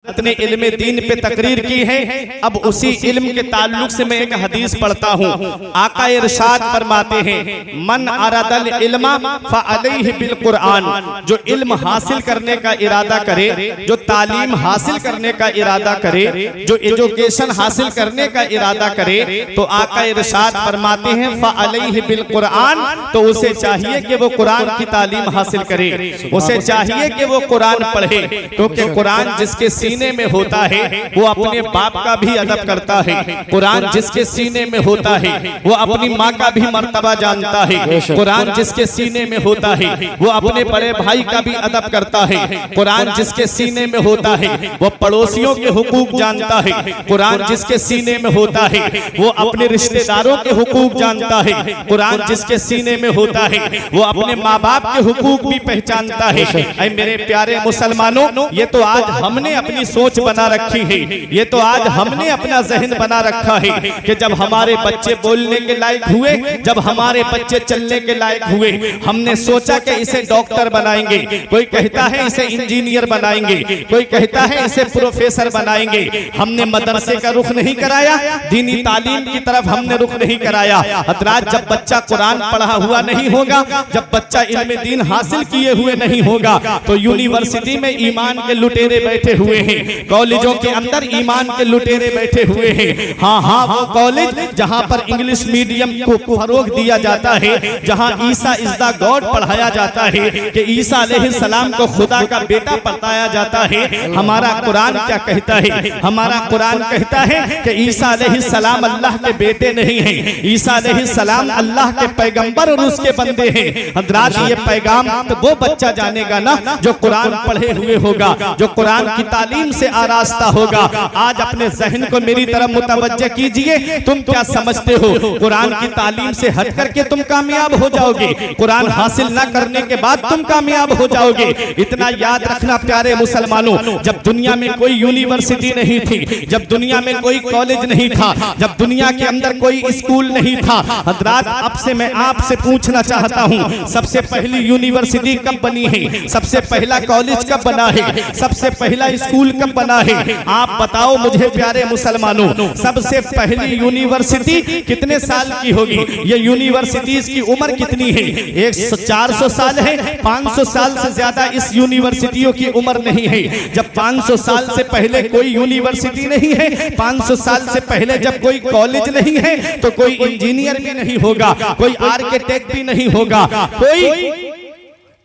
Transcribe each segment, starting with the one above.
ने इल्म दीन पे तकरीर की है। अब उसी इल्म के ताल्लुक से मैं एक हदीस पढ़ता हूँ। आका इरशाद फरमाते हैं, मन अरदल इल्मा फअलैहि बिल कुरआन। जो इल्म हासिल करने का इरादा करे, जो तालीम हासिल करने का इरादा करे, जो एजुकेशन हासिल करने का इरादा करे, तो आका इरशाद फरमाते हैं फअलैहि बिल कुरआन, तो उसे चाहिए कि वो कुरान की तालीम हासिल करे, उसे चाहिए कि वो कुरान पढ़े, क्योंकि कुरान जिसके सीने में होता है वो अपने बाप का भी अदब करता है। कुरान जिसके सीने में होता है वो अपनी माँ का भी मर्तबा जानता है। कुरान जिसके सीने में होता है वो अपने बड़े भाई का भी अदब करता है। कुरान जिसके सीने में होता है वो पड़ोसियों के हुकूक जानता है। कुरान जिसके सीने में होता है वो अपने रिश्तेदारों के हुकूक जानता है। कुरान जिसके सीने में होता है वो अपने माँ बाप के हुकूक भी पहचानता है। ऐ मेरे प्यारे मुसलमानों, ये तो आज हमने अपनी सोच बना रखी है, ये तो आज हमने अपना जहन बना रखा है कि जब हमारे बच्चे बोलने के लायक हुए, जब हमारे बच्चे चलने के लायक हुए, हमने सोचा कि इसे डॉक्टर बनाएंगे, कोई कहता है इसे इंजीनियर बनाएंगे, कोई कहता है इसे प्रोफेसर बनाएंगे। हमने मदरसे का रुख नहीं कराया, दीनी तालीम की तरफ हमने रुख नहीं कराया। हजरात, जब बच्चा कुरान पढ़ा हुआ नहीं होगा, जब बच्चा इल्म दीन हासिल किए हुए नहीं होगा, तो यूनिवर्सिटी में ईमान के लुटेरे बैठे हुए हैं, कॉलेजों के अंदर ईमान के लुटेरे बैठे हुए हैं। हाँ हाँ, वो कॉलेज जहाँ पर इंग्लिश मीडियम को फरोग दिया जाता है, जहाँ ईसा इज द गॉड पढ़ाया जाता है कि ईसा अलैहिस्सलाम को खुदा का बेटा बताया जाता है। हमारा कुरान क्या कहता है? हमारा कुरान कहता है कि ईसा अलैहिस्सलाम अल्लाह के बेटे नहीं है, ईसा अलैहिस्सलाम अल्लाह के पैगंबर और उसके बंदे हैं। हजरात, ये पैगाम तो वो बच्चा जानेगा ना जो कुरान पढ़े हुए होगा, जो कुरान की तालीम से आरास्ता होगा। आज अपने जहन को मेरी तरफ मुतवज्जह कीजिए। तुम क्या समझते हो कुरान की तालीम से हट करके तुम कामयाब हो जाओगे? कुरान हासिल ना करने के बाद तुम कामयाब हो जाओगे। इतना याद रखना प्यारे मुसलमानों, जब दुनिया में कोई यूनिवर्सिटी नहीं थी, जब दुनिया में कोई कॉलेज नहीं था, जब दुनिया के अंदर कोई स्कूल नहीं था, हजरात, अब से मैं आपसे पूछना चाहता हूँ, सबसे पहली यूनिवर्सिटी कब बनी है? सबसे पहला कॉलेज कब बना है? सबसे पहला स्कूल कब बना है? आप बताओ मुझे प्यारे मुसलमानों, सबसे पहली यूनिवर्सिटी कितने साल की होगी? ये यूनिवर्सिटीज की उम्र कितनी है? 400 साल है? 500 साल से ज्यादा इस यूनिवर्सिटियों की उम्र नहीं है। जब 500 साल से पहले कोई यूनिवर्सिटी नहीं है, 500 साल से पहले जब कोई कॉलेज नहीं है, तो कोई इंजीनियर भी नहीं होगा, कोई आर्किटेक्ट भी नहीं होगा, कोई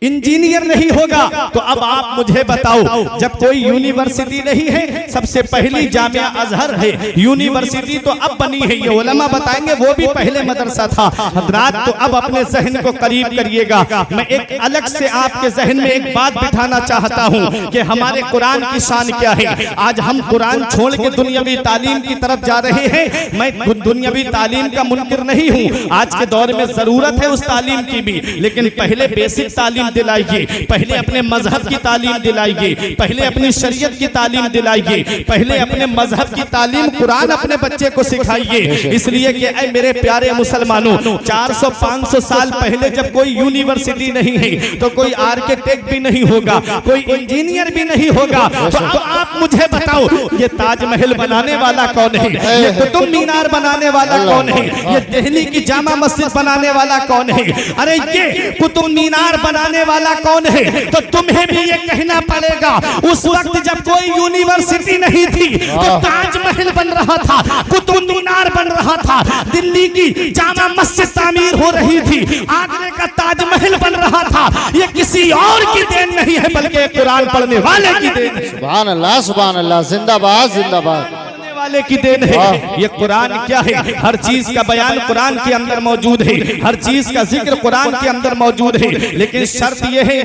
इंजीनियर नहीं होगा। तो अब आप मुझे बताओ, जब कोई यूनिवर्सिटी नहीं है, सबसे पहली जामिया अजहर है, यूनिवर्सिटी तो अब बनी है, ये उलमा बताएंगे, वो भी पहले मदरसा था। हजरात, तो अब अपने जहन को करीब करिएगा। मैं एक अलग से आपके जहन में एक बात बिठाना चाहता हूँ कि हमारे कुरान की शान क्या है। आज हम कुरान छोड़ के दुनियावी तालीम की तरफ जा रहे हैं। मैं दुनियावी तालीम का मुनकिर नहीं हूँ, आज के दौर में जरूरत है उस तालीम की भी, लेकिन पहले बेसिक तालीम दिलाइए, पहले अपने मजहब की तालीम दिलाइए, पहले अपनी शरीयत की तालीम दिलाइए, पहले अपने मजहब की तालीम कुरान अपने बच्चे को सिखाइए। इसलिए कि ऐ मेरे प्यारे मुसलमानों, 400-500 साल पहले जब कोई यूनिवर्सिटी नहीं है, तो कोई आर्किटेक्ट भी नहीं होगा, कोई इंजीनियर भी नहीं होगा। तो अब आप मुझे बताओ, ये ताजमहल बनाने वाला कौन है? ये कुतुब मीनार बनाने वाला कौन है? ये दिल्ली की जामा मस्जिद बनाने वाला कौन है? अरे ये कुतुब मीनार बनाने वाला कौन है? तो तुम्हें भी ये कहना पड़ेगा, उस वक्त जब कोई यूनिवर्सिटी नहीं थी, तो ताजमहल बन रहा था, कुतुब मीनार बन रहा था, दिल्ली की जामा मस्जिद तामीर हो रही थी, आगरे का ताजमहल बन रहा था। ये किसी और की देन नहीं है, बल्कि कुरान पढ़ने वाले की देन है। सुभान अल्लाह, सुभान अल्लाह, जिंदाबाद जिंदाबाद वाले की देन है। ये कुरान क्या है? हर चीज का बयान कुरान के अंदर मौजूद है, हर चीज का जिक्र कुरान के अंदर मौजूद है, लेकिन शर्त यह है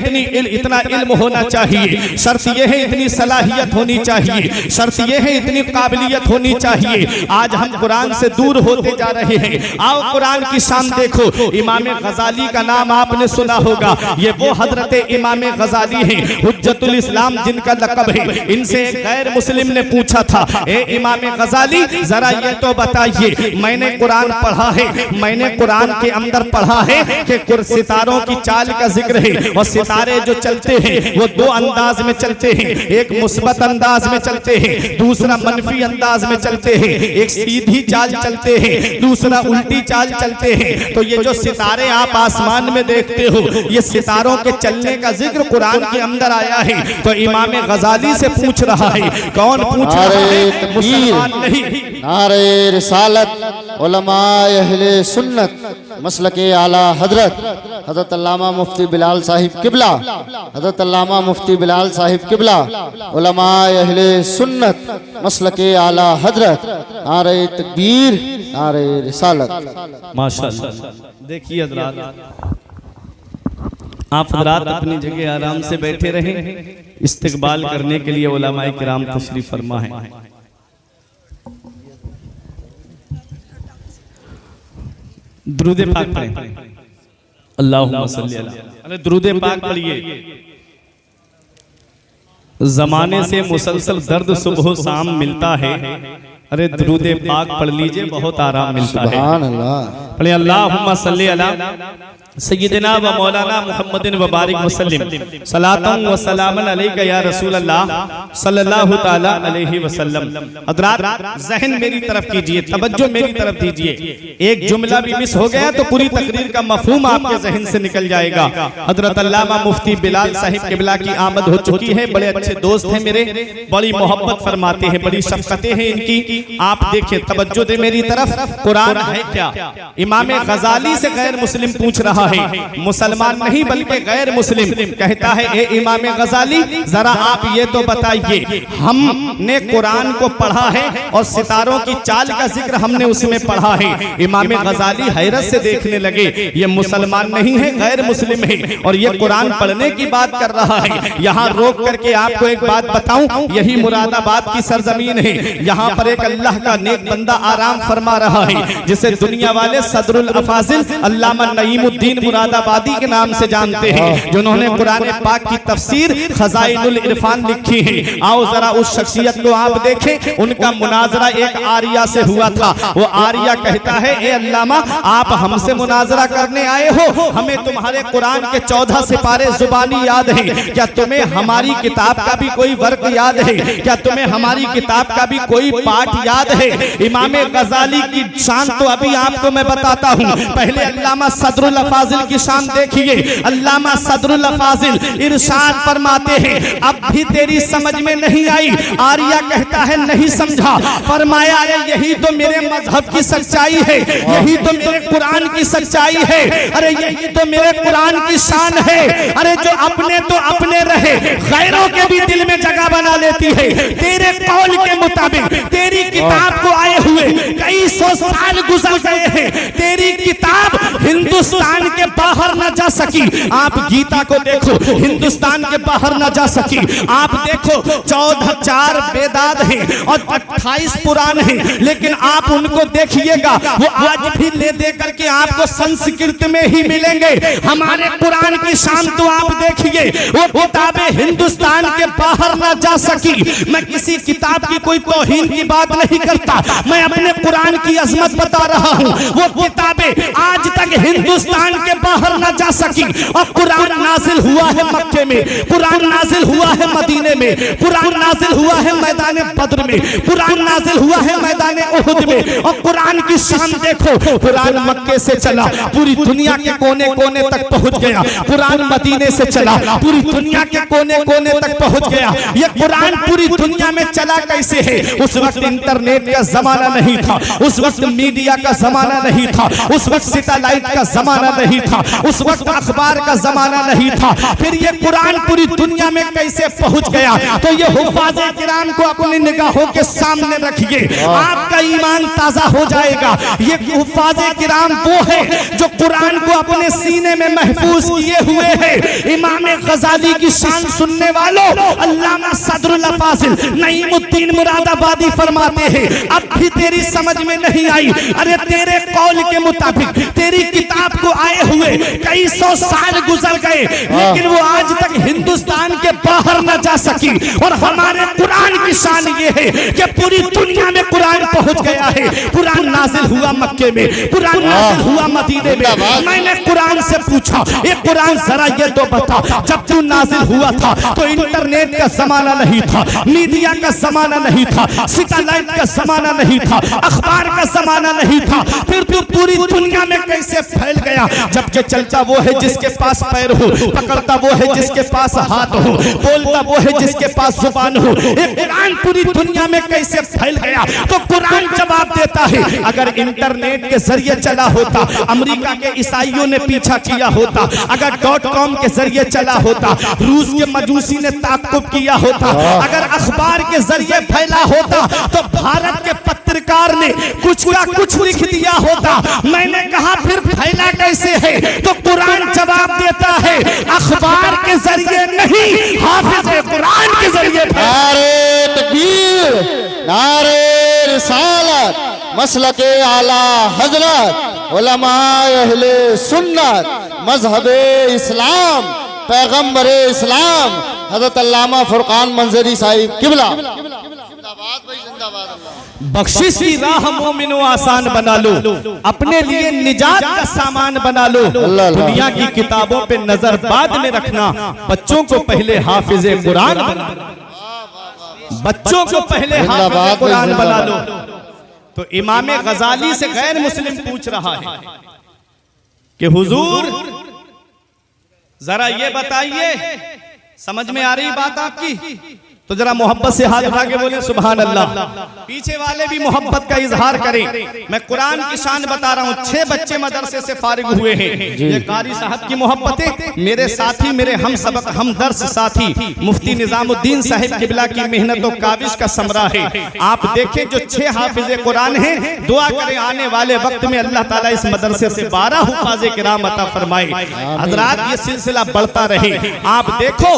इतना इल्म होना चाहिए, शर्त यह है इतनी सलाहियत होनी चाहिए, शर्त यह है इतनी काबिलियत होनी चाहिए। आज हम कुरान से दूर होते जा रहे हैं। आओ कुरान की शान देखो। इमाम गजाली का नाम आपने सुना होगा, ये वो हजरत इमाम गजाली हैं, हुज्जतुल इस्लाम जिनका लक़ब है। इनसे एक गैर मुस्लिम ने पूछा था, ए इमाम गजाली जरा ये तो बताइए, मैंने कुरान पढ़ा है, मैंने कुरान के अंदर पढ़ा है कि सितारों की चाल का जिक्र है और सितारे जो चलते हैं वो दो अंदाज में चलते हैं, एक मुस्बत अंदाज में चलते हैं, दूसरा मनफी अंदाज में चलते हैं, एक सीधी चाल चलते हैं, दूसरा उल्टी चाल चलते हैं। तो ये जो सितारे आप आसमान में देखते हो, ये सितारों के चलने का जिक्र कुरान के अंदर आया है। तो इमाम गजाली से पूछ रहा है, कौन पूछ रहा है? मुसलमान नहीं। नारे रिसालत उलमाए अहले सुन्नत मसलके आला हजरत अल्लामा मुफ्ती बिलाल साहिब किबला, हजरत अल्लामा मुफ्ती बिलाल साहिब किबला, उलमाए अहले सुन्नत मसलके आला हजरत, नारे तकबीर, नारे रिसालत। माशाअल्लाह। देखिए हजरात, आप हजरात अपनी जगह आराम से बैठे रहें, इस्तकबाल करने के लिए उलमाए किराम तशरीफ फरमा है। दुरूद पाक पढ़ें, अल्लाहुम्मा सल्ली अला। अरे दुरूद पाक पढ़िए। जमाने से मुसलसल दर्द सुबह शाम मिलता है, अरे दुरूद पाक पढ़ लीजिए, बहुत आराम मिलता है। सुभान अल्लाह। पढ़े अल्लाहुम्मा सल्ली अला सय्यिदना व मौलाना मुहम्मदिन व बारिक वसल्लम सलातन व सलामन अलैका या रसूल अल्लाह सल्लल्लाहु तआला अलैहि वसल्लम। हजरात ज़हन मेरी तरफ कीजिए, तवज्जो मेरी तरफ दीजिए। एक जुमला भी मिस हो गया तो पूरी तकरीर का मफहूम आपके ज़हन से निकल जाएगा। हजरत अल्लामा मुफ्ती बिलाल साहिब किबला की आमद हो चुकी है। बड़े अच्छे दोस्त हैं मेरे, बड़ी मोहब्बत फरमाते हैं, बड़ी शफ़क़तें हैं इनकी। आप देखिए, तवज्जो दे मेरी तरफ। कुरान है क्या? इमाम गजाली से गैर मुस्लिम पूछ रहा है, मुसलमान नहीं बल्कि गैर मुस्लिम। कहता है, ए इमाम गजाली जरा आप ये तो बताइए, हमने कुरान को पढ़ा है और सितारों की चाल का जिक्र हमने उसमें पढ़ा है। इमाम गजाली हैरत से देखने लगे, ये मुसलमान नहीं है, गैर मुस्लिम है और ये कुरान पढ़ने की बात कर रहा है। यहाँ रोक करके आपको एक बात बताऊं, यही मुरादाबाद की सरजमीन है। यहाँ पर एक अल्लाह का नेक बंदा आराम फरमा रहा है, जिसे दुनिया वाले सदरुल अफाजिल अल्लामा नईमुद्दीन मुरादाबादी के नाम से जानते हैं, जिन्होंने कुरान पाक की तफसीर खजाइनुल इरफान लिखी है। आओ जरा उस शख्सियत को आप देखें। उनका मुनाजरा एक आरिया से हुआ था। वो आरिया कहता है, ए अल्लामा आप हमसे मुनाजरा करने आए हो, हमें तुम्हारे कुरान के 14 सिपारे जुबानी याद है, क्या तुम्हें हमारी किताब का भी कोई वर्क याद है? क्या तुम्हें हमारी किताब का भी कोई पाठ याद है? इमाम गजाली की शान तो अभी आपको मैं बताता हूँ, पहले अल्लामा सदरुल अफाजिल की शान देखिए। अल्लामा सदरुल अफाजिल इरशाद फरमाते हैं, अब भी तेरी समझ में नहीं आई? आरिया कहता है, नहीं समझा। फरमाया, अरे यही तो मेरे मजहब की सच्चाई है, यही तो मेरे कुरान की सच्चाई है, अरे यही तो मेरे कुरान की शान है। अरे जो अपने तो अपने रहे, गैरों के भी दिल में जगह बना लेती है। तेरे कौल के मुताबिक तेरी किताब को आए हुए कई सौ साल गुजर गए हैं, तेरी किताब हिंदुस्तान के बाहर न जा सकी। आप गीता को देखो, हिंदुस्तान के बाहर न जा सकी। आप देखो 14 वेदात हैं और 28 पुराण हैं, लेकिन आप उनको देखिएगा, वो आज भी ले दे करके आपको संस्कृत में ही मिलेंगे। हमारे कुरान की शान तो आप देखिए, वो किताबें हिंदुस्तान के बाहर न जा सकी। मैं किसी किताब की कोई तौहीन की बात नहीं करता, मैं अपने कुरान की अजमत बता रहा हूँ। वो किताबें आज तक हिंदुस्तान के बाहर न जा सकी। और कुरान नाजिल हुआ है मक्के में, कुरान नाजिल हुआ है मदीने में, कुरान नाजिल हुआ है मैदान बद्र में, कुरान नाजिल हुआ है मैदान उहुद में। और कुरान की शान देखो, कुरान मक्के से चला, पूरी दुनिया के कोने कोने तक पहुंच गया। कुरान मदीने से चला, पूरी दुनिया के कोने कोने तक पहुंच गया। ये कुरान पूरी दुनिया में चला कैसे है? उस वक्त इंटरनेट का जमाना नहीं था, उस वक्त मीडिया का जमाना नहीं था, उस वक्त सैटेलाइट का जमाना नहीं था, उस वक्त अखबार का जमाना नहीं था। फिर ये कुरान पूरी दुनिया में कैसे पहुंच गया? तो ये हुफ़ाज़े किराम को अपनी निगाहों के सामने रखिए, आपका ईमान ताजा हो जाएगा। ये हुफ़ाज़े किराम वो है जो कुरान को अपने सीने में महफूज किए हुए हैं। इमाम गजाली की शान सुनने वालों, अल्लामा सदरुल अफाजिल नईमुद्दीन मुरादाबादी फरमाते हैं, अब भी तेरी समझ में नहीं आई? अरे तेरे कौल के मुताबिक तेरी किताब किताब को आए हुए कई सौ साल गुजर गए, लेकिन वो आज तक हिंदुस्तान के बाहर न जा सकी। और हमारे कुरान की शान ये है कि पूरी दुनिया में कुरान पहुंच गया है। कुरान नाजिल हुआ मक्के में, कुरान नाजिल हुआ मदीने में। मैंने कुरान से पूछा, ये कुरान जरा ये तो बता, जब तू नाजिल हुआ था तो इंटरनेट का जमाना नहीं था, मीडिया का जमाना नहीं था, सैटेलाइट का जमाना नहीं था, अखबार का जमाना नहीं था, फिर तू पूरी दुनिया में कैसे फैल गया? जबकि चलता वो है जिसके पास पैर हो, पकड़ता वो है जिसके पास हाथ हो, बोलता वो है जिसके पास जुबान हो। ये कुरान पूरी दुनिया में कैसे फैल गया? तो कुरान जवाब देता है, अगर इंटरनेट के जरिए चला होता, अमेरिका के ईसाइयों ने पीछा किया होता, अगर .com के जरिए चला होता, रूस के मजूसी ने ताक़ुब किया होता, अगर अखबार के जरिए फैला होता, तो भारत के पत्रकार ने कुछ का कुछ लिख दिया होता। मैंने कहा फिर फैला कैसे है? तो कुरान जवाब देता है, अखबार के जरिए नहीं, हाफिज कुरान के जरिए। नारे तकबीर, नारे रिसालत, मसलके आला हजरत, उलमाए अहले सुन्नत, मजहबे इस्लाम, पैगंबरे इस्लाम हजरत अल्लामा फुरकान मंजरी साहिब किबला। बख्शिश की राह मोमिनो आसान बना लो, अपने लिए निजात का सामान बना लो। दुनिया की किताबों पे नजर बाद में रखना, बच्चों को पहले हाफिजे कुरान बना लो, बच्चों को पहले हाफिजे कुरान बना लो। तो इमाम गजाली से गैर मुस्लिम पूछ रहा है कि हुजूर जरा ये बताइए, समझ में आ रही बात आपकी? तो जरा मोहब्बत से हाथ उठा के बोले सुभान अल्लाह। पीछे वाले भी मोहब्बत का इजहार करें। मैं कुरान की शान बता रहा हूँ। 6 बच्चे मदरसे से फारिग हुए हैं। ये कारी साहब की मोहब्बतें, मेरे साथी, मेरे हम सबक हम दर्स साथी मुफ्ती निजामुद्दीन साहिब किबला की मेहनत और काविश का समरा है। आप देखें जो 6 हाफिजे कुरान हैं, दुआ करें आने वाले वक्त में अल्लाह ताला इस मदरसे से 12 हुफाजे किराम अता फरमाए। हजरात ये सिलसिला बढ़ता रहे। आप देखो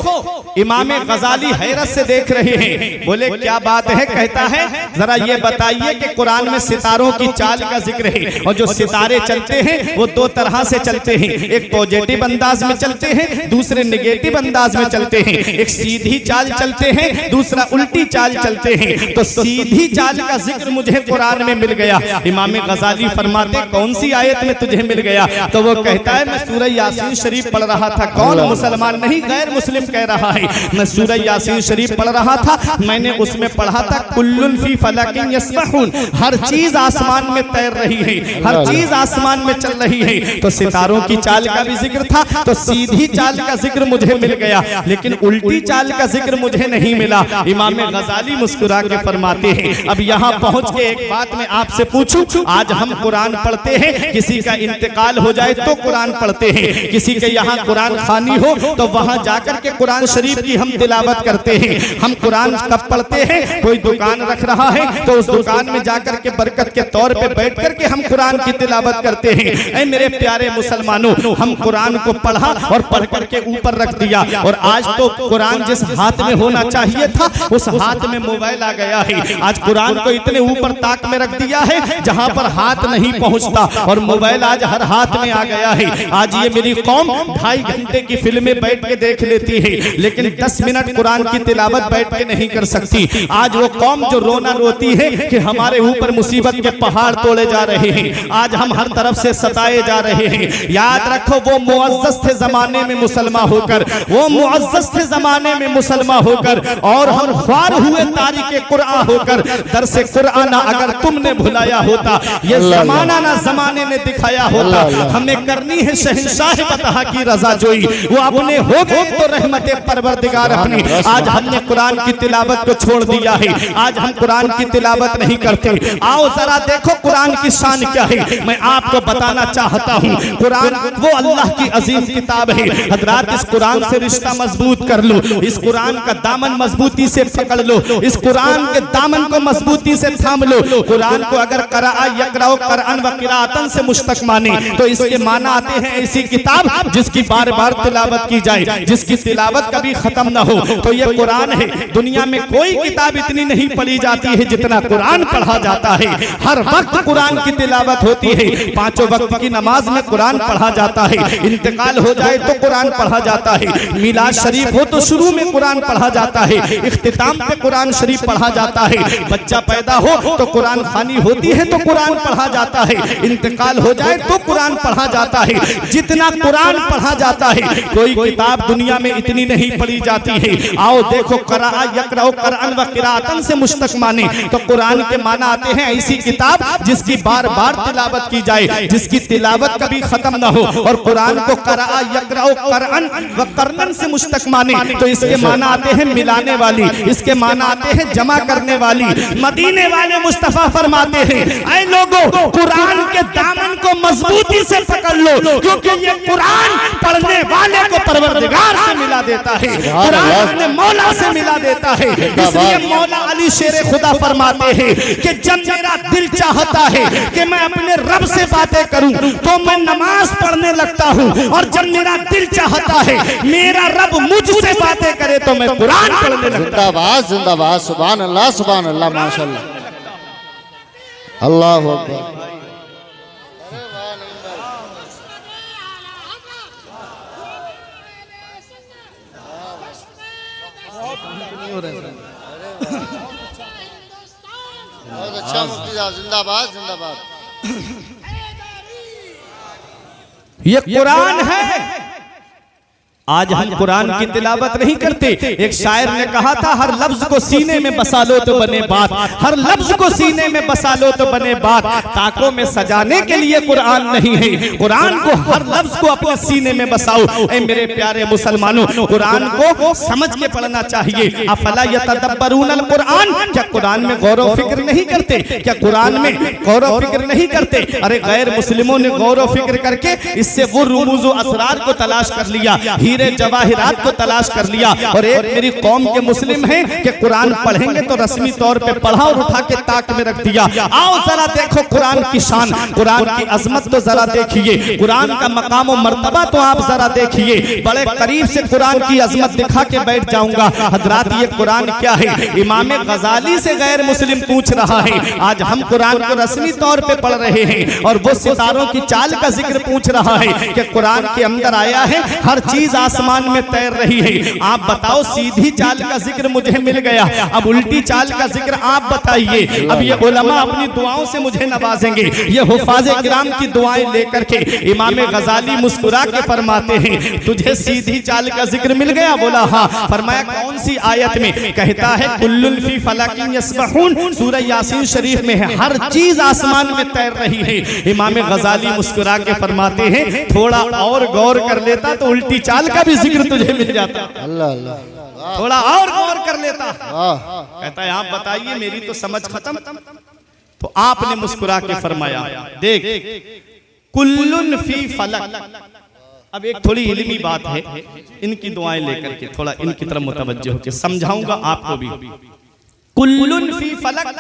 इमाम गजाली हैरत से देख रहे हैं। बोले क्या बात है? कहता है जरा ये बताइए कि कुरान में सितारों की चाल का जिक्र है, और जो सितारे चलते हैं वो 2 तरह से चलते हैं। एक पॉजिटिव अंदाज में चलते हैं, दूसरे नेगेटिव अंदाज में चलते हैं। एक सीधी चाल चलते हैं, दूसरा उल्टी चाल चलते हैं। तो सीधी चाल का जिक्र मुझे कुरान में मिल गया। इमाम गजाली फरमाते कौन सी आयत में तुझे मिल गया? तो वो कहता है मैं सूरह यासीन शरीफ पढ़ रहा था। कौन? मुसलमान नहीं, गैर मुस्लिम कह रहा है। मैं सूरह यासीन शरीफ पढ़ रहा था, मैंने उसमें पढ़ा था कुल्लुन फी फलकिन यस्बहून, हर चीज आसमान में तैर रही है, हर चीज आसमान में चल रही है। तो सितारों की चाल का भी जिक्र था, तो सीधी चाल का जिक्र मुझे मिल गया, लेकिन उल्टी चाल का जिक्र मुझे नहीं मिला। इमाम गजाली मुस्कुरा के फरमाते हैं, अब यहाँ पहुंच के एक बात मैं आपसे पूछूं, आज हम कुरान पढ़ते हैं, किसी का इंतकाल हो जाए तो कुरान पढ़ते हैं, किसी के यहाँ कुरान खानी हो तो वहां जाकर के कुरान शरीफ की हम तिलावत करते हैं। हम कुरान कब पढ़ते हैं? कोई दुकान रख रहा है तो उस दुकान में जाकर के बरकत के तौर पे बैठ करके हम कुरान की तिलावत करते हैं। ऐ मेरे प्यारे मुसलमानों, हम कुरान को पढ़ा और पढ़ करके ऊपर रख दिया, और आज तो कुरान जिस हाथ में होना चाहिए था उस हाथ में मोबाइल आ गया है। आज कुरान को इतने ऊपर ताक में रख दिया है जहां पर हाथ नहीं पहुंचता, और मोबाइल आज हर हाथ में आ गया है। आज ये मेरी कौम 2.5 घंटे की फिल्में बैठ के देख लेती है, लेकिन 10 मिनट कुरान की तिलावत बैठ के नहीं कर सकती। आज वो कौम जो रोना रोती है कि हमारे ऊपर मुसीबत के पहाड़ तोड़े जा रहे हैं, आज हम हर तरफ से सताए जा रहे हैं। याद रखो वो मुअज़्ज़ज़ थे जमाने में मुसलमान होकर, वो मुअज़्ज़ज़ थे जमाने में मुसलमान होकर, और हम ख्वार हुए तारीके कुरान होकर। दरसे कुरान अगर तुमने भुलाया होता, ये जमाना ना जमाने ने दिखाया होता। हमें करनी है शहंशाह बतहा की रजा जोई, वो अपने हो गए तो रहमते परवरदिगार अपनी। आज हमने कुरान की तिलावत को छोड़ दिया है, आज हम कुरान की तिलावत नहीं करते। आओ जरा देखो कुरान की शान क्या है। मैं आपको बताना चाहता हूँ, कुरान वो अल्लाह की अजीम किताब है। हजरात इस कुरान से रिश्ता मजबूत कर लो, इस कुरान का दामन मजबूती से पकड़ लो, इस कुरान के दामन को मजबूती से थाम लो। कुरान को अगर कराअ यक़राउ क़रअन व क़िराअतन से मुश्तक़ माने तो इसके माना आते हैं ऐसी किताब जिसकी बार बार तिलावत की जाए, जिसकी तिलावत कभी खत्म न हो। तो ये कुरान है, दुनिया में कोई किताब इतनी नहीं पढ़ी जाती है जितना कुरान पढ़ा जाता है। हर वक्त कुरान की तिलावत होती है, पांचों वक्त की नमाज में कुरान पढ़ा जाता है, इंतकाल हो जाए तो कुरान पढ़ा जाता है, मिलाद शरीफ हो तो शुरू में कुरान पढ़ा जाता है, इख्तिताम पे कुरान शरीफ पढ़ा जाता है, बच्चा पैदा हो तो कुरान खानी होती है तो कुरान पढ़ा जाता है, इंतकाल हो जाए तो कुरान पढ़ा जाता है। जितना कुरान पढ़ा जाता है कोई किताब दुनिया में इतनी नहीं पढ़ी जाती है। आओ देखो, क़रा यक़रा क़ुरआन व क़िराअतन से मुश्तक़ माने तो कुरान के माना आते हैं ऐसी किताब जिसकी बार बार तिलावत की जाए, जिसकी तिलावत कभी खत्म ना हो। और कुरान को क़रा यक़रा क़ुरआन व क़रअन से मुश्तक़ माने तो इसके माना आते हैं मिलाने वाली, इसके माना आते हैं जमा करने वाली। मदीने वाले मुस्तफा फरमाते हैं, ऐ लोगों, कुरान के दामन को मजबूती से पकड़ लो, क्योंकि ये कुरान पढ़ने वाले को परवरदिगार से मिला देता है, कुरान अपने मौला से मिला देता है। इसलिए मौला अली शेर खुदा फरमाते हैं कि जब मेरा दिल चाहता है कि मैं अपने रब से बातें करूं तो मैं नमाज पढ़ने लगता हूं, और जब मेरा दिल चाहता है मेरा रब मुझसे बातें करे तो मैं कुरान पढ़ने लगता हूं। जिंदाबाद जिंदाबाद, सुभान अल्लाह माशाअल्लाह, अल्लाहु अकबर। बहुत अच्छा मुफ्ती साहब, जिंदाबाद जिंदाबाद। ये कुरान है। आज हम कुरान की तिलावत नहीं करते। एक शायर ने कहा था, हर लफ्ज को सीने में बसा लो तो बने बात, हर लफ्ज को सीने में बसा लो तो बने बात। ताकों में सजाने के लिए कुरान नहीं है, कुरान को हर लफ्ज को अपने सीने में बसाओ। ऐ मेरे प्यारे मुसलमानों, कुरान को समझ के पढ़ना चाहिए। अफला यतदब्बरूनल कुरान, क्या कुरान में गौर व फिक्र नहीं करते? क्या कुरान में गौर व फिक्र नहीं करते? अरे गैर मुस्लिमों ने गौर व फिक्र करके इससे वो रुमूज़ व असरार को तलाश कर लिया, हीरे जवाहिरात को तलाश कर लिया। और एक मेरी कौम के मुस्लिम हैं कि कुरान पढ़ेंगे तो रस्मी तौर पे पढ़ा और उठा के ताक में रख दिया। आओ जरा देखो कुरान की शान, कुरान की अजमत तो जरा देखिए, कुरान का मकाम और मर्तबा तो आप जरा देखिए। बड़े करीब से कुरान की अजमत दिखा के बैठ जाऊंगा। हजरात, ये कुरान क्या है? इमाम गजाली से गैर मुस्लिम पूछ रहा है। आज हम कुरान को रस्मी तौर पे पढ़ रहे हैं और वो सितारों की चाल का जिक्र पूछ रहा है कि कुरान के अंदर आया है हर चीज आसमान में तैर रही है। आप बताओ, सीधी चाल का जिक्र मुझे मिल गया, अब उल्टी चाल का जिक्र आप बताइए। अब ये उलमा अपनी दुआओं से मुझे नवाजेंगे। ये हुफ़ाज़े किराम की दुआएं लेकर के इमाम गजाली मुस्कुरा के फरमाते हैं, तुझे सीधी चाल का जिक्र मिल गया? बोला हाँ। फरमाया कौन सी आयत में? कहता है कुल्लुन फी फलकिन यस्बहून, सूरह यासीन शरीफ में है, हर चीज आसमान में तैर रही है। इमाम गजाली मुस्कुरा के फरमाते हैं, थोड़ा और गौर कर लेता तो उल्टी चाल का भी जिक्र तुझे मिल जाता। अल्लाह अल्लाह, थोड़ा और गौर कर लेता। कहता है आप बताइए, मेरी तो समझ खत्म। तो आपने मुस्कुरा के फरमाया, देख कुल्लुन फी फलक। अब एक थोड़ी इल्मी बात है, इनकी दुआएं लेकर के थोड़ा इनकी तरफ मुतवज्जो होकर समझाऊंगा आपको भी। कुल्लुन फी फलक,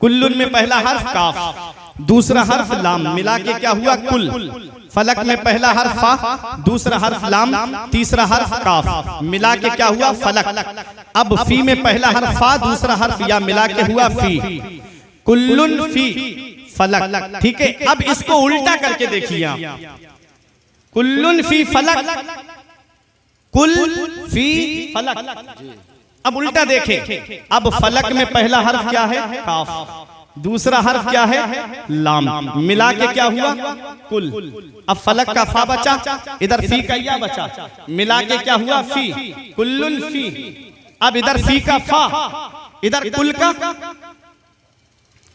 कुल्लुन में पहला हर्फ काफ, दूसरा हर्फ लाम, मिला के क्या हुआ? कुल। फलक में पहला हर्फ फा, दूसरा हर्फ लाम, तीसरा हर्फ काफ, मिला के क्या हुआ? फलक। अब फी में पहला हर्फ फा, दूसरा हर्फ या, मिला के हुआ फी। कुल्लुन फी फलक, ठीक है। अब इसको उल्टा करके देखिए आप, कुल्लुन फी फलक, कुल फी फलक। अब उल्टा देखें, अब फलक में पहला हर्फ क्या है? काफ, दूसरा हर्फ क्या है? लाम, मिला के क्या हुआ? कुल। अब फलक का फा बचा, इधर फी का या बचा, मिला के क्या हुआ? फी। कुल्लुन फी। अब इधर फी का फा, इधर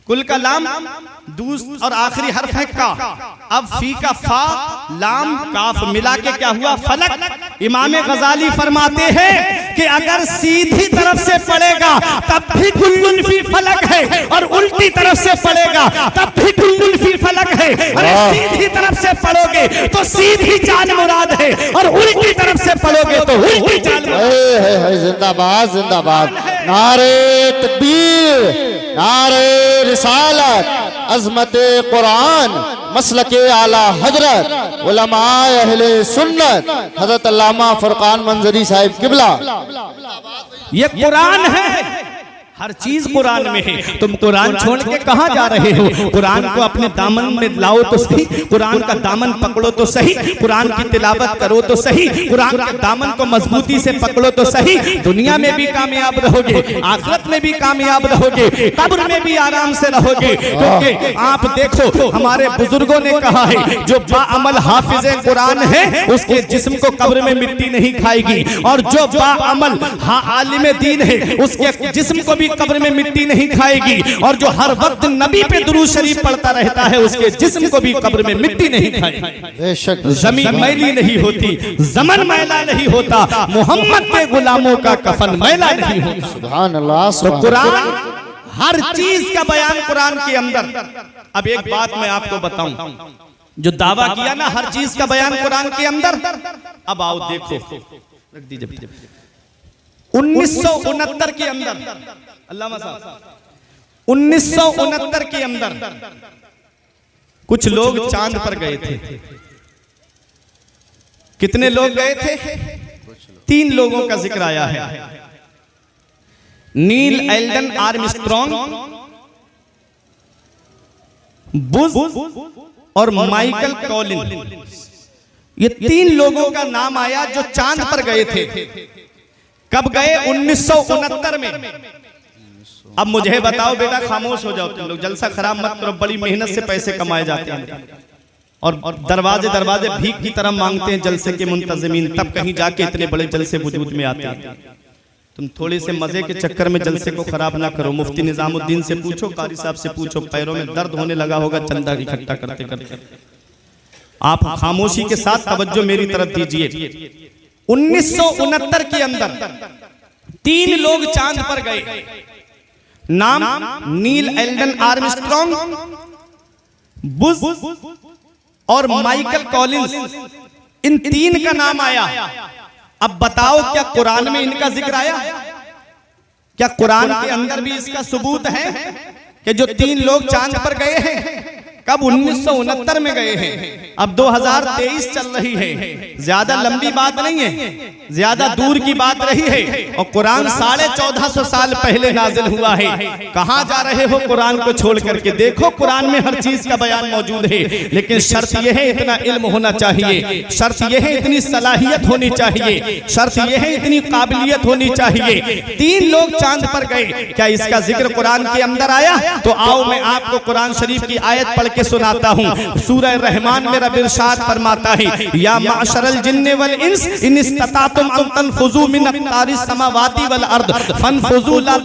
कुल का लाम, और आखिरी हर्फ है का। अब फी का फा, लाम, काफ, मिला के क्या हुआ? फलक। इमाम गजाली फरमाते हैं कि अगर सीधी तरफ से पढ़ेगा तब भी कुल्लुन फी फलक है, और उल्टी तरफ से पढ़ेगा तब भी कुल्लुन फी फलक है। अरे सीधी तरफ से पढ़ोगे तो सीधी चाल मुराद है, और उल्टी तरफ से पढ़ोगे तो उल्टी चाल। जिंदाबाद जिंदाबाद, नारे तकबीर, नारे रिसालत, अज़मते कुरान, मसलके आला हजरत, उलमाए अहले सुन्नत, हज़रत अल्लामा फुरकान मंजरी साहिब किबला। ये कुरान है, हर चीज कुरान में है। तुम कुरान छोड़ के कहां जा रहे हो? कुरान को अपने दामन में लाओ तो सही, कुरान का दामन पकड़ो तो सही, कुरान की तिलावत करो तो सही, कुरान के दामन को मजबूती से पकड़ो तो सही। दुनिया में भी कामयाब रहोगे, आखिरत में भी कामयाब रहोगे, कब्र में भी आराम से रहोगे। क्योंकि आप देखो हमारे बुजुर्गों ने कहा है, जो बाअमल हाफिज कुरान है उसके जिस्म को कब्र में मिट्टी नहीं खाएगी, और जो बाअमल आलिम दीन है उसके जिस्म को कब्र में मिट्टी नहीं खाएगी, और जो हर वक्त नबी पे दुरूद शरीफ पढ़ता रहता है उसके जिस्म को भी कब्र में मिट्टी नहीं खाएगी। बेशक जमीन मैली नहीं होती, जमन मैला नहीं होता, मोहम्मद के गुलामों का कफन मैला नहीं होता। सुभान अल्लाह। तो कुरान हर चीज का बयान कुरान के अंदर। अब एक बात मैं आपको बताऊं, जो दावा किया ना हर चीज का बयान कुरान के अंदर, अब आओ देखो, रख दीजिए 1969 के अंदर, अल्लामा साहब 1969 के अंदर कुछ लोग चांद पर गए थे। कितने लोग गए थे? 3 लोगों का जिक्र आया है, नील एल्डन आर्मस्ट्रॉन्ग, बुश और माइकल कॉलिन। ये 3 लोगों का नाम आया जो चांद पर गए थे। कब गए? 1969 में। अब मुझे बताओ बेटा, खामोश हो जाओ तुम लोग, जलसा खराब मत करो, बड़ी मेहनत से पैसे कमाए जाते हैं और दरवाजे दरवाजे भीख की तरह मांगते हैं जलसे के मुंतजिमीन, तब कहीं जाके इतने बड़े जलसे वजूद में आते हैं। तुम थोड़े से मजे के चक्कर में जलसे को खराब ना करो। मुफ्ती निजामुद्दीन से पूछो, कारी साहब से पूछो, पैरों में दर्द होने लगा होगा चंदा इकट्ठा करते करते। आप खामोशी के साथ तवज्जो मेरी तरफ दीजिए। 1969 के अंदर 3 लोग चांद पर गए, नाम नील एल्डन आर्मस्ट्रॉन्ग, बुश और माइकल कॉलिंस। इन 3 का नाम आया। अब बताओ क्या कुरान में इनका जिक्र आया? क्या कुरान के अंदर भी इसका सबूत है कि जो 3 लोग चांद पर गए हैं? कब? 1969 में गए हैं। अब 2023 चल रही है, ज्यादा लंबी बात नहीं है, ज्यादा दूर की बात रही है, और कुरान 1450 साल पहले नाजिल हुआ है। कहां जा रहे हो कुरान को छोड़ करके? देखो कुरान में हर चीज का बयान मौजूद है, लेकिन शर्त यह है इतना इल्म होना चाहिए, शर्त यह है इतनी सलाहियत होनी चाहिए, शर्त यह है इतनी काबिलियत होनी चाहिए। 3 लोग चांद पर गए, क्या इसका जिक्र कुरान के अंदर आया? तो आओ मैं आपको कुरान शरीफ की आयत पढ़ के सुनाता हूं। सूरह रहमान में रब इरशाद फरमाता है, या माशरल जिन्ने वल इंस इन इस्ततातुम अन तनफुजू मिन अक़तारिस समावाति वल अर्द फनफुजू ला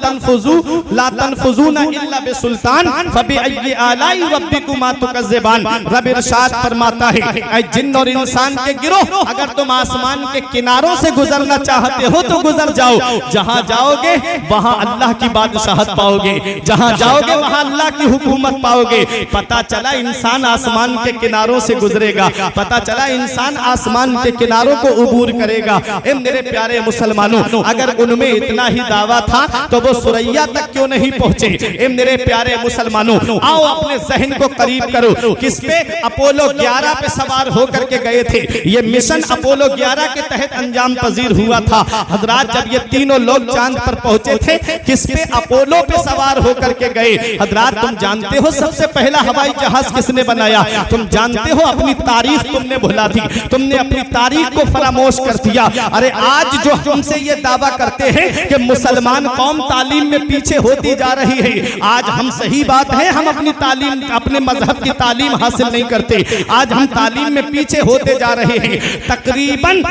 तनफुजूना इल्ला बिसुल्तान फबिअय्यि आलाई रब्बिकुमा तुकज़्ज़िबान। रब इरशाद फरमाता है, ऐ जिन्न और इंसान के गिरोह, अगर तुम आसमान के किनारों से गुजरना चाहते हो तो गुजर जाओ। जहां जाओगे वहां अल्लाह की बादशाहत पाओगे, जहां जाओगे वहां अल्लाह की हुकूमत पाओगे। पता चला इंसान आसमान के किनारों से गुजरेगा, पता चला इंसान आसमान के किनारों को उबूर करेगा। ए मेरे प्यारे मुसलमानों, अगर उनमें इतना ही दावा था तो वो सुरैया तक क्यों नहीं पहुंचे? ए मेरे प्यारे मुसलमानों, आओ अपने जहन को करीब करो। किस पे? अपोलो 11 पे सवार होकर के गए थे। ये मिशन अपोलो 11 के तहत अंजाम पजीर हुआ था। हजरात, जब ये तीनों लोग चांद पर पहुंचे थे, किस पे? अपोलो पे सवार होकर के गए। हजरात, तुम जानते हो सबसे पहला हवाई जहाज किसने बनाया? तुम जानते हो अपनी तारीख तुमने भुला दी, तुमने अपनी तारीख को फरामोश कर दिया। अरे आज जो हमसे ये दावा करते हैं कि मुसलमान कौम तालीम में पीछे होती जा रही है, आज हम सही बात है, हम अपनी तालीम, अपने मजहब की तालीम हासिल नहीं करते। आज हम तालीम में पीछे होते जा रहे हैं। तकरीबन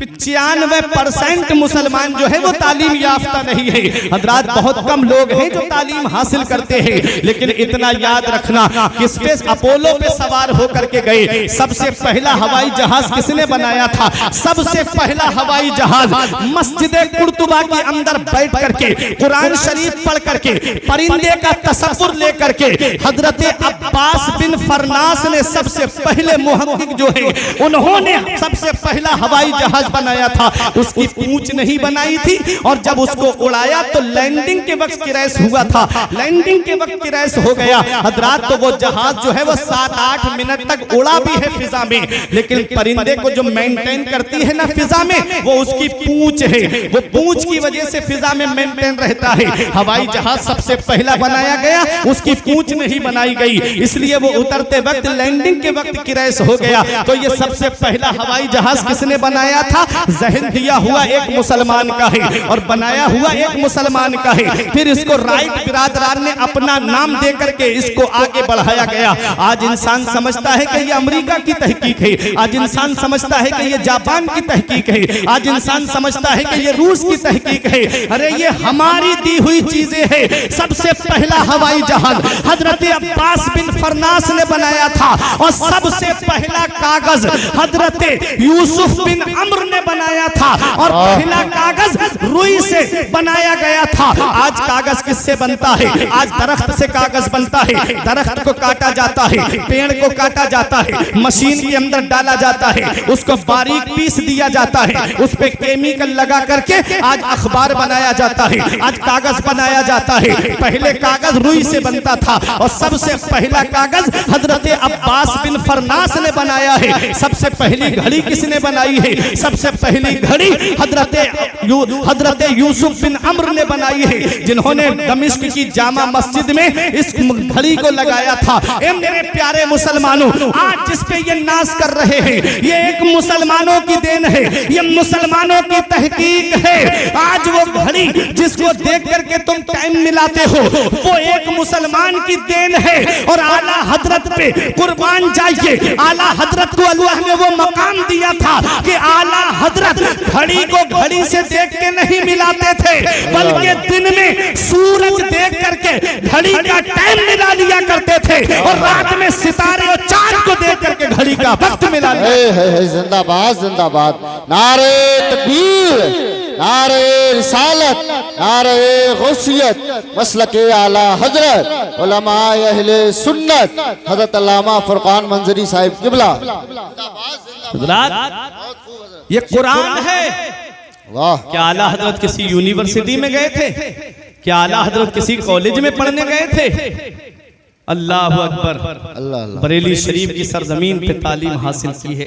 95% मुसलमान जो है वो तालीम याफ्ता नहीं है। हजरात, बहुत कम लोग हैं जो तालीम हासिल करते हैं। लेकिन इतना याद रखना, किस पे? अपोलो पे सवार होकर के गए। सबसे पहला हवाई जहाज किसने बनाया था? सबसे पहला हवाई जहाज मस्जिद कुर्तुबा के अंदर बैठ करके कुरान शरीफ पढ़ करके परिंदे का तसव्वुर लेकर के हजरत अब्बास बिन फरनास ने सबसे पहले मुहक्किक जो है उन्होंने सबसे पहला हवाई जहाज बनाया था। उसकी पूंछ नहीं बनाई थी, और जब उसको उड़ाया तो लैंडिंग के वक्त क्रैश हुआ था। लैंडिंग के वक्त क्रैश हो गया। हजरात, तो वो जहाज जो है वो 7-8 मिनट तक उड़ा भी है फिजा में, लेकिन परिंदे को जो मेंटेन करती है ना फिजा में, वो उसकी पूंछ है। वो पूंछ की वजह से फिजा में मेंटेन रहता है। हवाई जहाज सबसे पहला बनाया गया, उसकी पूंछ नहीं बनाई गई, इसलिए वो उतरते वक्त लैंडिंग के वक्त क्रैश हो गया। तो ये सबसे पहला हवाई जहाज किसने बनाया था? जहन दिया हुआ एक मुसलमान का है और बनाया हुआ एक मुसलमान का है। फिर इसको राइट बिरादरान ने अपना नाम दे करके इसको आगे बढ़ाया गया। आज इंसान समझता है कि ये अमेरिका की तहकीक है, आज इंसान समझता है कि ये जापान की तहकीक है, आज इंसान समझता है कि ये रूस की तहकीक है। अरे ये हमारी दी हुई चीजें हैं। सबसे पहला हवाई जहाज हजरत अब्बास बिन फरनास ने बनाया था और सबसे पहला कागज हजरत यूसुफ बिन अम्र ने बनाया था और पहला कागज रुई से बनाया गया था। आज कागज किससे बनता है? आज दरख्त से कागज बनता है। दरख्त को काटा जाता है, पेड़ को काटा जाता है, मशीन के अंदर डाला जाता है, उसको बारीक पीस दिया जाता है, उस पे केमिकल लगा करके आज अखबार बनाया जाता है, आज कागज बनाया जाता है। पहले कागज रुई से बनता था और सबसे पहला कागज हजरत अब्बास बिन फरनास ने बनाया है। सबसे पहली घड़ी किसने बनाई है? सबसे पहली घड़ी हजरत यूसुफ बिन अम्र ने बनाई है, जिन्होंने दमिश्क की जामा मस्जिद में इस घड़ी को लगाया था। ए मेरे प्यारे मुसलमानों, आज जिस पे ये नाज कर रहे हैं, ये एक मुसलमानों की देन है, ये मुसलमानों की तहकीक है। आज वो घड़ी जिसको देख करके तुम टाइम मिलाते हो, वो एक मुसलमान की देन है। और आला हजरत पे कुर्बान जाइए, आला हजरत को अल्लाह ने वो मकाम दिया था कि आला हजरत घड़ी को घड़ी से देख के नहीं मिलाते थे, बल्कि दिन में सूरज देख करके घड़ी का टाइम मिला लिया करते थे और रात में सितारे और चांद को देख करके घड़ी का वक्त मिला लिया। जिंदाबाद जिंदाबाद, नारे तकबीर, नारे रिसालत, नारे गौसियत, मसलके आला हजरत उलमाए अहले सुन्नत हजरत अल्लामा फुरकान मंजरी साहिब किबला। ये कुरान है। वाह, क्या आला हजरत किसी यूनिवर्सिटी में गए थे? क्या आला हजरत किसी कॉलेज में पढ़ने गए थे? अल्लाह अकबर। अल्लाह अल्लाह। बरेली शरीफ की सरजमीन पे तालीम हासिल की है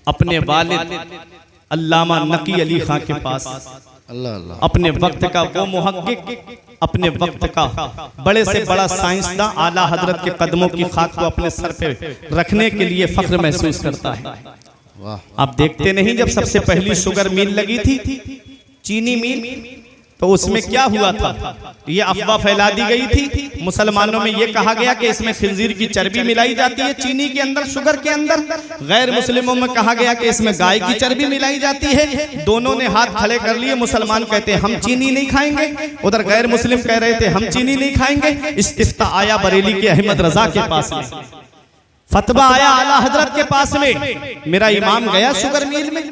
अपने वालिद अल्लामा नकी अली खां के पास। अल्लाह अल्लाह। अपने वक्त का वो मुहक्किक, अपने वक्त का बड़े से बड़ा साइंसदान आला हजरत के कदमों की खाक को अपने सर पे रखने के लिए फख्र महसूस करता है। आप देखते नहीं, जब सबसे पहली शुगर मिल लगी थी, चीनी मिल, तो उसमें क्या हुआ था? ये अफवाह फैला दी गई थी। मुसलमानों में ये कहा गया कि इसमें खिंजीर की चर्बी मिलाई जाती है चीनी के अंदर, शुगर के अंदर। गैर मुस्लिमों में कहा गया कि इसमें गाय की चर्बी मिलाई जाती है। दोनों ने हाथ खड़े कर लिए। मुसलमान कहते हैं हम चीनी नहीं खाएंगे, उधर गैर मुस्लिम कह रहे थे हम चीनी नहीं खाएंगे। इस्तिफ्ता आया बरेली के अहमद रजा के पास में, फतवा आया आला हजरत के पास में। मेरा इमाम गया शुगर मिल में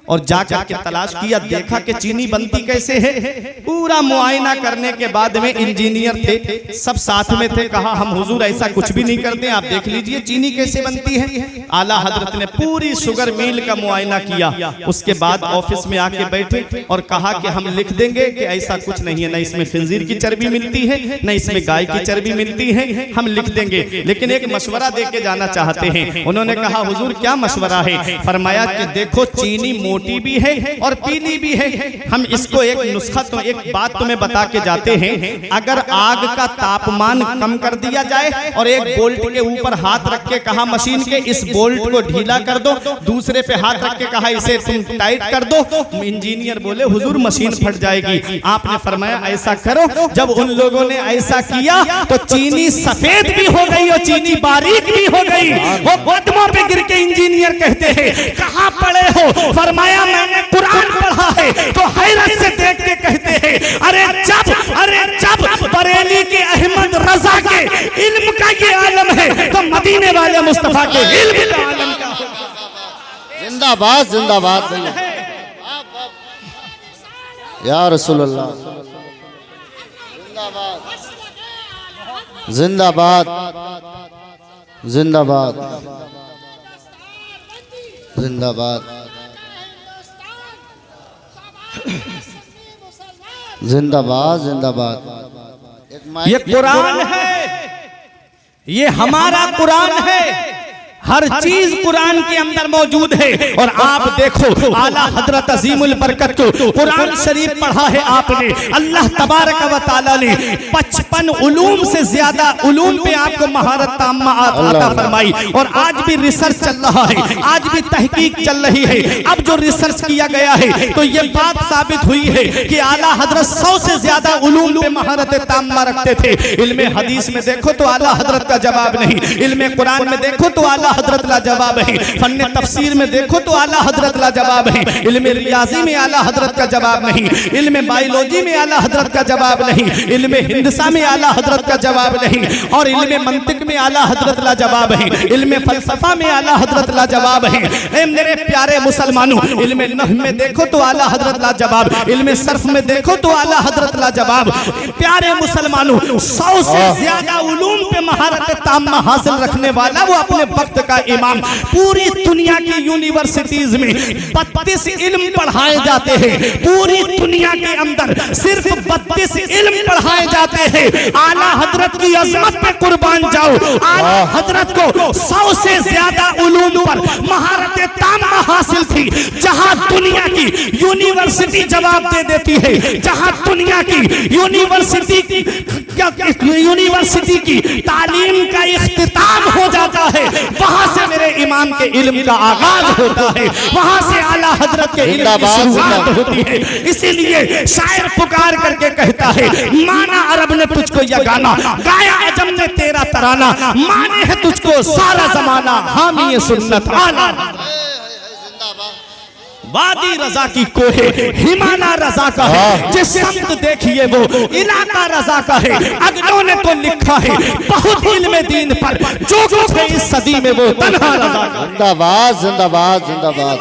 और जाकर के तलाश किया, देखा कि चीनी बनती कैसे है। पूरा मुआयना करने के बाद में इंजीनियर थे, सब साथ में थे। कहा हम हुजूर ऐसा कुछ भी नहीं करते, आप देख लीजिए चीनी कैसे बनती है। आला हजरत ने पूरी शुगर मिल का मुआयना किया। उसके बाद ऑफिस में आके बैठे और कहा कि हम लिख देंगे कि ऐसा कुछ नहीं है, न इसमें खिंजीर की चर्बी मिलती है, न इसमें गाय की चर्बी मिलती है, हम लिख देंगे, लेकिन एक मशवरा दे के जाना चाहते हैं। उन्होंने कहा हुजूर क्या मशवरा है? फरमाया कि देखो चीनी मोटी भी है और पीली भी है। हम इसको एक नुस्खा, तो एक बात तुम्हें बता के जाते हैं। अगर आग का तापमान कम कर दिया जाए और एक बोल्ट के ऊपर हाथ रख के कहा मशीन के इस बोल्ट को ढीला कर दो, दूसरे पे हाथ रख के कहा इसे तुम टाइट कर दो, इंजीनियर बोले हुजूर मशीन फट जाएगी। आपने फरमाया ऐसा करो। जब उन लोगों ने ऐसा किया तो चीनी सफेद भी हो गई और चीनी बारीक भी हो गई। वो कदमों पे गिर के इंजीनियर कहते हैं कहां पड़े हो? फरमाया मैंने कुरान पढ़ा है। तो हैरत से देख के कहते हैं अरे जब बरेली के अहमद रजा के इल्म का ये आलम है तो मदीने वाले मुस्तफा के इल्म का आलम क्या होगा? जिंदाबाद जिंदाबाद या रसूलुल्लाह, जिंदाबाद जिंदाबाद जिंदाबाद जिंदाबाद जिंदाबाद। ये कुरान है, ये हमारा कुरान है, हर चीज कुरान के अंदर मौजूद है। और आप देखो आला हजरत अजीमुल बरकत को कुरान शरीफ पढ़ा है आपने, अल्लाह तबारक व तआला ने 55 उलूम से ज्यादा उलूम पे आपको महारत ताम्मा अता फरमाई। और आज भी रिसर्च चल रहा है, आज भी तहकीक चल रही है। अब जो रिसर्च किया गया है तो ये बात साबित हुई है कि आला हजरत 100 से ज्यादा उलूम पे महारत ताम्मा रखते थे। इल्मे हदीस में देखो तो आला हजरत का जवाब नहीं, इल्मे कुरान में देखो तो आला हजरत ला जवाब है, फन्ने तफसीर में देखो तो आला हजरत ला जवाब है, इल्मे रियाजी में आला हजरत का जवाब नहीं, इल्मे बायोलॉजी में आला हजरत का जवाब नहीं, इल्मे हिंदसा में आला हजरत का जवाब नहीं, और इल्मे मंतिक में आला हजरत ला जवाब है, इल्मे फलसफा में आला हजरत ला जवाब है। ए मेरे प्यारे मुसलमानों, इल्मे नहव में देखो तो आला हजरत ला जवाब, इल्मे सर्फ में देखो तो आला हजरत ला जवाब। प्यारे मुसलमानों, 100 से ज्यादा उलूम पे महारत ताम्मा हासिल रखने वाला वो अपने वक्त का इमाम। पूरी दुनिया की यूनिवर्सिटीज में 32 इल्म पढ़ाए जाते हैं, पूरी दुनिया के अंदर सिर्फ 32 इल्म पढ़ाए जाते हैं। आला हजरत की अजमत पे कुर्बान जाओ, आला हजरत को 100 से ज्यादा उलूम पर महारत ताम्मा हासिल थी। जहां दुनिया की यूनिवर्सिटी जवाब दे देती है, जहां दुनिया की यूनिवर्सिटी की तालीम का इख्तिताम हो जाता है, वहां से मेरे इमाम के इल्म का आगाज होता है, वहां से आला हजरत के इल्म की शुरुआत होती है। इसीलिए शायर पुकार करके कहता है, माना अरब ने तुझको यह गाना, गाया अजम ने तेरा तराना, माने है तुझको सारा जमाना, हामी ये सुन्नत आला। वादी रजा की कोहे हिमाना रजा का है, जिस समत देखिए वो इलाका रजा का है। अगलों ने तो लिखा है बहुत इल्म दीन पर, जो कुछ है इस सदी में वो तन्हा रजा का। जिंदाबाद जिंदाबाद जिंदाबाद।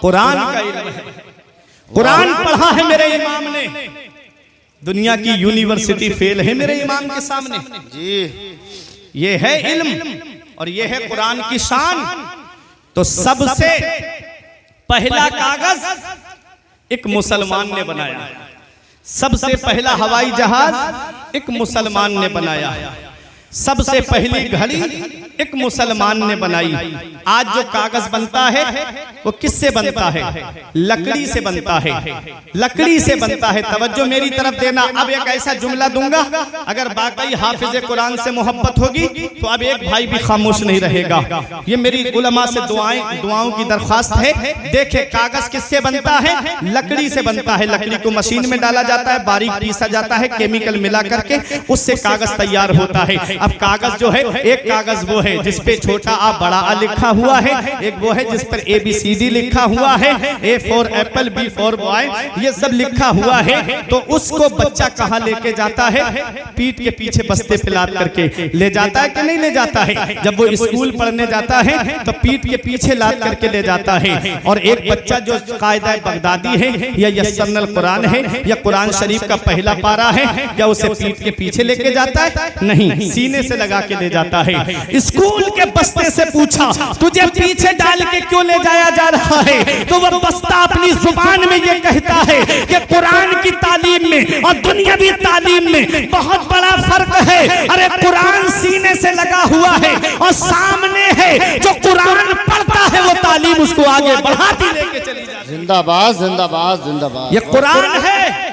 कुरान का इल्म है, कुरान पढ़ा है मेरे इमाम ने, दुनिया की यूनिवर्सिटी फेल है मेरे इमाम के सामने जी। ये है इल्म और ये है कुरान की शान। तो सबसे पहला कागज एक मुसलमान ने बनाया, सबसे पहला हवाई जहाज एक मुसलमान ने बनाया, सबसे पहली घड़ी एक मुसलमान ने बनाई। आज जो कागज बनता है वो किससे बनता है? लकड़ी से बनता है, लकड़ी से बनता है। तवज्जो मेरी तरफ देना। अब एक ऐसा जुमला दूंगा, अगर वाकई हाफिज कुरान से मोहब्बत होगी तो अब एक भाई भी खामोश नहीं रहेगा। ये मेरी उलमा से दुआओं की दरख्वास्त है। देखे कागज किससे बनता है? लकड़ी से बनता है। लकड़ी को मशीन में डाला जाता है, बारीक पीसा जाता है, केमिकल मिला करके उससे कागज तैयार होता है। अब कागज जो है, एक कागज वो है जिस पे छोटा आ बड़ा आ लिखा हुआ है, एक वो है जिस पर ABCD लिखा हुआ है, A for Apple, B for boy, ये सब लिखा हुआ है। तो उसको बच्चा कहाँ लेके जाता है? पीठ के पीछे बस्ते पे लाद करके ले जाता है कि नहीं ले जाता है? जब वो स्कूल पढ़ने जाता है तो पीठ के पीछे लाद करके ले जाता है। और एक बच्चा जो कायदा बगदादी है या यस्सरनल कुरान है या कुरान शरीफ का पहला पारा है, क्या उसे पीठ के पीछे लेके जाता है? नहीं, सीने से लगा के ले जाता है। स्कूल के बस्ते से पूछा, तुझे पीछे डाल के क्यों ले जाया जा रहा है? तो वह बस्ता अपनी जुबान में ये कहता है कि कुरान की तालीम में और दुनियावी तालीम में बहुत बड़ा फर्क है। अरे कुरान सीने से लगा हुआ है और सामने है जो कुरान पढ़ता है, वो तालीम उसको आगे बढ़ाती लेके चली जाती है। जिंदाबाद जिंदाबाद जिंदाबाद। ये कुरान है।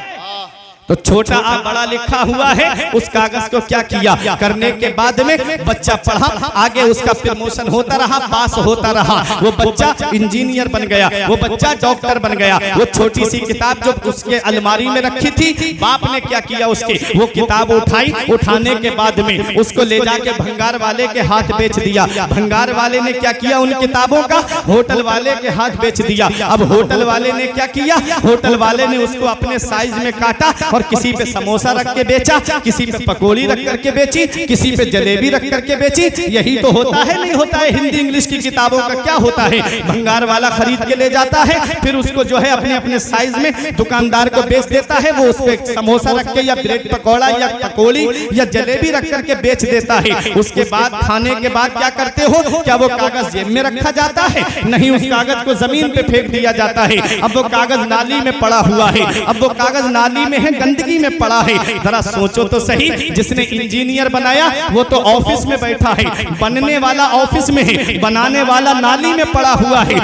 तो छोटा आ बड़ा लिखा हुआ है। उस कागज को क्या किया? करने के बाद में बच्चा पढ़ा, आगे उसका प्रमोशन होता रहा, पास होता रहा। वो बच्चा इंजीनियर बन गया, वो बच्चा डॉक्टर बन गया। वो छोटी सी किताब जो उसके अलमारी में रखी थी, बाप ने क्या किया? उसके वो किताब उठाई, उठाने के बाद में उसको ले जाके भंगार वाले के हाथ बेच दिया। भंगार वाले ने क्या किया? उन किताबों का होटल वाले के हाथ बेच दिया। अब होटल वाले ने क्या किया? होटल वाले ने उसको अपने साइज में काटा और किसी पे समोसा रख के बेचा, किसी पे पकौड़ी रख करके बेची, किसी पे जलेबी रख करके बेची। यही तो होता है, नहीं होता है? हिंदी इंग्लिश की किताबों का क्या होता है? भंगार वाला खरीद के ले जाता है, फिर उसको जो है अपने अपने साइज में दुकानदार को बेच देता है। वो उस पे समोसा रख के या ब्रेड पकौड़ा या पकौड़ी या जलेबी रख करके बेच देता है। उसके बाद खाने के बाद क्या करते हो? क्या वो कागज जेब में रखा जाता है? नहीं, उस कागज को जमीन पे फेंक दिया जाता है। अब वो कागज नाली में पड़ा हुआ है। अब वो कागज नाली में है, गंदगी में पड़ा है। जरा सोचो तो सही, जिसने इंजीनियर बनाया वो तो ऑफिस में बैठा है, बनने वाला ऑफिस में है, बनाने वाला नाली में पड़ा हुआ है।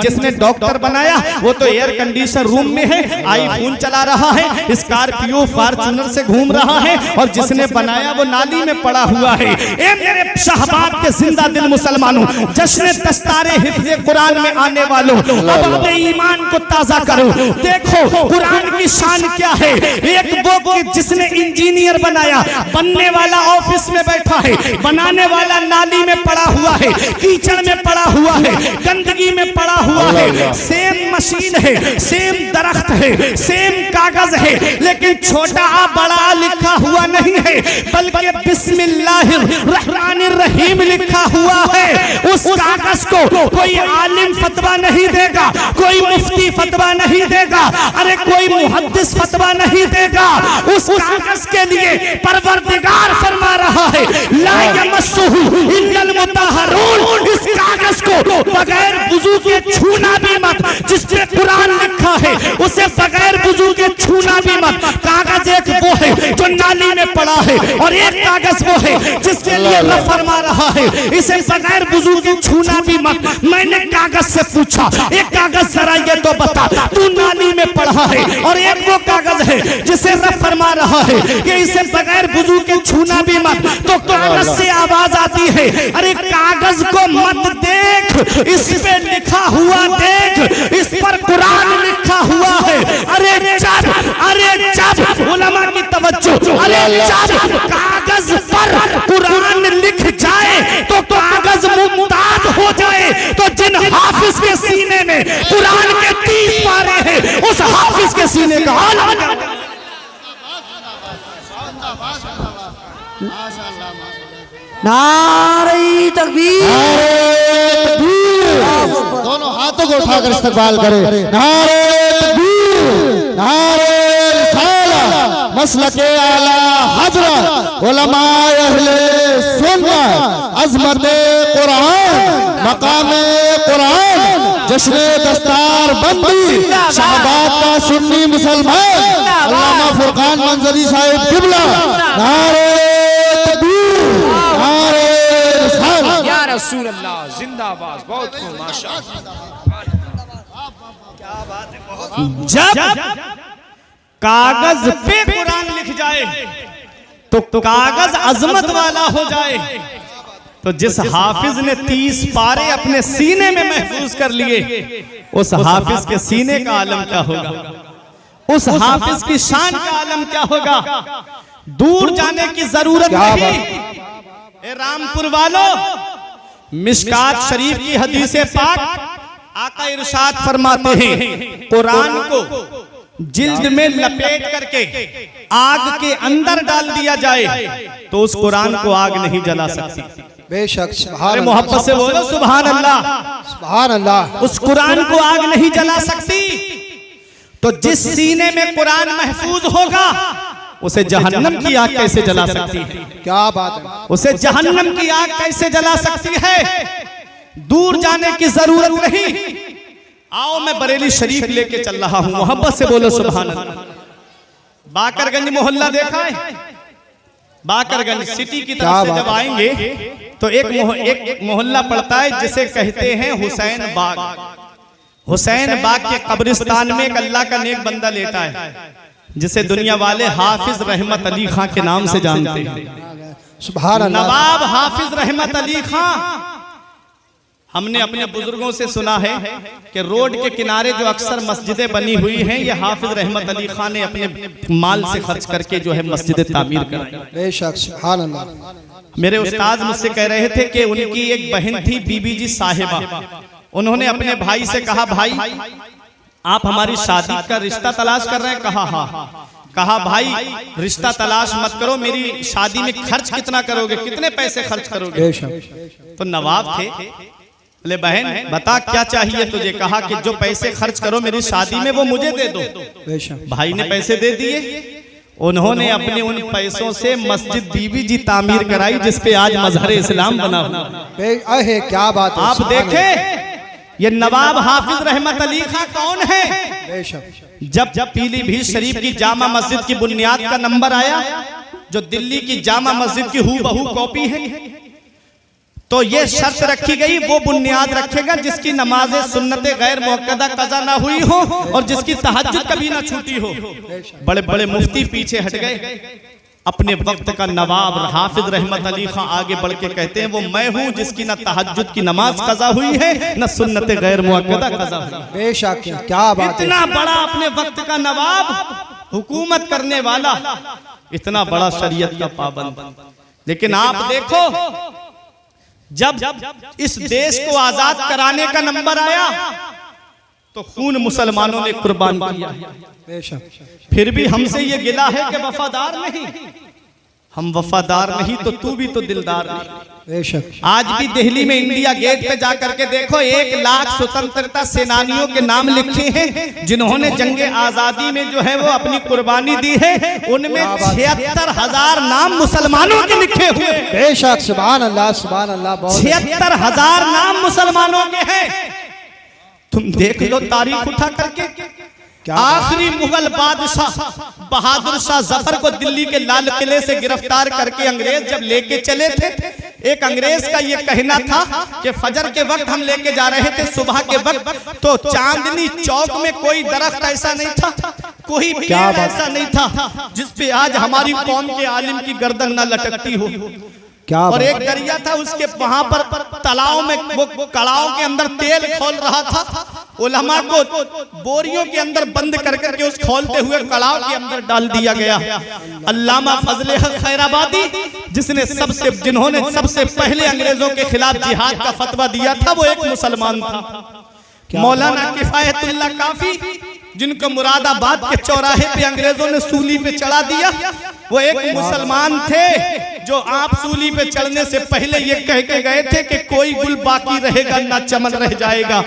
जिसने डॉक्टर बनाया वो तो एयर कंडीशनर रूम में है, आईफोन चला रहा है, स्कॉर्पियो फॉर्च्यूनर से घूम रहा है, और जिसने बनाया वो नाली में पड़ा हुआ है। ए मेरे शहबाब के जिंदा दिल मुसलमानों, जश्न दस्तारे हिफ्ज़े कुरान में आने वालों, अब अपने ईमान को ताजा करो। देखो कुरान की शान क्या है। एक वो जिसने इंजीनियर बनाया, बनने वाला ऑफिस में बैठा है, बनाने वाला नाली में पड़ा हुआ है, कीचड़ में पड़ा हुआ है, गंदगी में पड़ा हुआ है। सेम मशीन है, सेम दरख्त है, सेम कागज है, लेकिन छोटा बड़ा लिखा हुआ नहीं है, बल्कि बिस्मिल्लाहिर्रहमानिर्रहीम लिखा हुआ है। उस कागज को कोई आलिम फतवा नहीं देगा, कोई मुफ्ती फतवा नहीं देगा, अरे कोई मुहद्दिस फतवा नहीं देगा। उस कागज के लिए परवरदिगार फरमा रहा है, ला यमस्सुहु इल्लल मुतahharun। इस कागज को बगैर वुजू के छूना भी मत। जिस पे कुरान लिखा है उसे बगैर वुजू के छूना भी मत। कागज एक वो है जो नाली में पड़ा है, और एक कागज वो है जिसके लिए रब फरमा रहा है, इसे बगैर वुजू के छूना भी मत। मैंने कागज से पूछा, एक कागज जरा ये तो बता, तू नाली में पड़ा है, और एक वो कागज है जिसे रब फरमा रहा है कि इसे बगैर वुजू के छूना भी मत। तो कागज से आवाज आती है, अरे कागज को मत देख, इस पे लिखा हुआ देख, इस पर कुरान लिखा हुआ है। अरे जब उलमा की तवज्जो, अरे जब कागज पर कुरान लिख जाए तो कागज मुमताज हो जाए। तो जिन हाफिज के सीने में कुरान के 30 पारे हैं, उस हाफिज के सीने का हाल आ जाए। नारे तकबीर, दोनों हाथों को उठाकर इस्तकबाल करें। नारे तकबीर, नारे रिसालत, मसलके आला हजरत, उलमाए अहले सुन्नत, अज़मते कुरान, मकामे कुरान, जश्न दस्तार बंदी, शहबाब का सुन्नी मुसलमान, अल्लामा फुरकान मंजरी साहिब किबला। नारे तकबीर, नारे रिसालत, या रसूल अल्लाह जिंदाबाद। बहुत खूब, माशाअल्लाह। जब कागज पे कुरान लिख जाए तो कागज अजमत वाला हो जाए। तो जिस हाफिज ने 30 पारे अपने सीने में महफूज कर लिए, उस हाफिज के सीने का आलम क्या होगा, उस हाफिज की शान का आलम क्या होगा। दूर जाने की जरूरत नहीं। ए रामपुर वालों, मिशकात शरीफ की हदीसे पाक आका इरशाद फरमाते हैं, कुरान को जिल्द में लपेट करके आग के अंदर डाल दिया जाए तो उस कुरान को आग नहीं जला सकती। बेशक, अरे मोहब्बत से बोलो सुभान अल्लाह, सुभान अल्लाह। उस कुरान को आग नहीं जला सकती। तो जिस सीने में कुरान महफूज होगा उसे जहन्नम की आग कैसे जला सकती है। क्या बात है, उसे जहन्नम की आग कैसे जला सकती है। दूर जाने की जरूरत नहीं। आओ मैं बरेली शरीफ लेके चल रहा हूं, मोहब्बत से बोलो सुभान अल्लाह। बाकरगंज मोहल्ला देखा है, बाकरगंज सिटी की तरफ से जब आएंगे तो एक मोहल्ला पड़ता है जिसे कहते हैं हुसैन बाग। हुसैन बाग के कब्रिस्तान में एक अल्लाह का नेक बंदा लेटा है, जिसे दुनिया वाले हाफिज रहमत अली खां के नाम से जानते हैं। सुभान अल्लाह। नवाब हाफिज रहमत अली खां। हमने अपने बुजुर्गों से सुना है कि रोड के किनारे जो अक्सर मस्जिदें बनी हुई हैं, ये हाफिज रहमत अली खान ने अपने माल से खर्च करके जो है मस्जिदें तामीर कराई। बेशक, सुभान अल्लाह। मेरे उस्ताद मुझसे कह रहे थे कि उनकी एक बहन थी बीबी जी साहिबा। उन्होंने अपने भाई से कहा, भाई आप हमारी शादी का रिश्ता तलाश कर रहे हैं। कहा हाँ। कहा भाई रिश्ता तलाश मत करो, मेरी शादी में खर्च कितना करोगे, कितने पैसे खर्च करोगे। तो नवाब थे, बोले बहन बता क्या चाहिए तुझे। कहा कि जो पैसे खर्च करो मेरी शादी में वो मुझे दे दो। भाई ने पैसे दे दिए। उन्होंने अपने उन पैसों से मस्जिद बीबी जी तामीर कराई, जिसपे आज मजहर इस्लाम बना हुआ। क्या बात है, आप देखें ये नवाब हाफिज रहमत अली खां कौन है। बेशक जब पीलीभीत शरीफ की जामा मस्जिद की बुनियाद का नंबर आया, जो दिल्ली की जामा मस्जिद की हूबहू कॉपी है, तो ये शर्त रखी गई वो बुनियाद रखेगा जिसकी नमाज सुन्नत गैर मुअक्कदा कज़ा ना हुई हो और जिसकी तहज्जुद कभी ना छूटी हो। बड़े बड़े मुफ्ती पीछे हट गए। अपने वक्त का नवाब हाफिज रहमत अली खां आगे बढ़ के कहते हैं वो मैं हूं जिसकी ना तहज्जुद की नमाज कज़ा हुई है ना सुन्नत गैर मुअक्कदा कज़ा हुई है। बेशक क्या बात है। इतना बड़ा अपने वक्त का नवाब, हुकूमत करने वाला, इतना बड़ा शरीयत का पाबंद। लेकिन आप देखो जब इस देश को आजाद कराने का नंबर आया तो खून मुसलमानों ने कुर्बान किया। बेशक फिर भी हमसे ये गिला है कि वफादार नहीं। हम वफादार नहीं तो तू भी तो दिलदार नहीं। बेशक आज भी दिल्ली में इंडिया गेट पे जाकर के देखो 1 लाख स्वतंत्रता सेनानियों के नाम लिखे हैं जिन्होंने जंगे आजादी में जो है वो अपनी कुर्बानी दी है। उनमें 76,000 नाम मुसलमानों के लिखे हुए। बेशक सुभान अल्लाह सुभान अल्लाह। बहुत 76,000 नाम मुसलमानों के हैं। तुम देख लो तारीख उठा करके। आखिरी मुगल बादशाह बहादुर शाह जफर को दिल्ली के लाल किले से गिरफ्तार करके अंग्रेज जब लेके चले थे, एक अंग्रेज का ये कहना था कि फजर के वक्त हम लेके जा रहे थे, सुबह के वक्त तो चांदनी चौक में कोई दरख्त ऐसा नहीं था, कोई पेड़ ऐसा नहीं था जिसपे आज हमारी कौम के आलिम की गर्दन न लटकती हो। क्या और एक दरिया था उसके वहां पर तालाब में वो कड़ाओं के अंदर तेल खोल रहा था। उलमा को बोरियों के अंदर बंद कर करके उस खोलते हुए कड़ाव के अंदर डाल दिया गया। अल्लामा फजले हक खैराबादी जिन्होंने सबसे पहले अंग्रेजों के खिलाफ जिहाद का फतवा दिया था वो एक मुसलमान था। मौलाना किफायतुल्लाह काफी जिनको मुरादाबाद के चौराहे पे अंग्रेजों ने सूली पे चढ़ा दिया, वो एक मुसलमान थे जो आप सूली पे चढ़ने से पहले ये कह के गए थे कि कोई गुल बाकी रहेगा ना चमन रह जाएगा,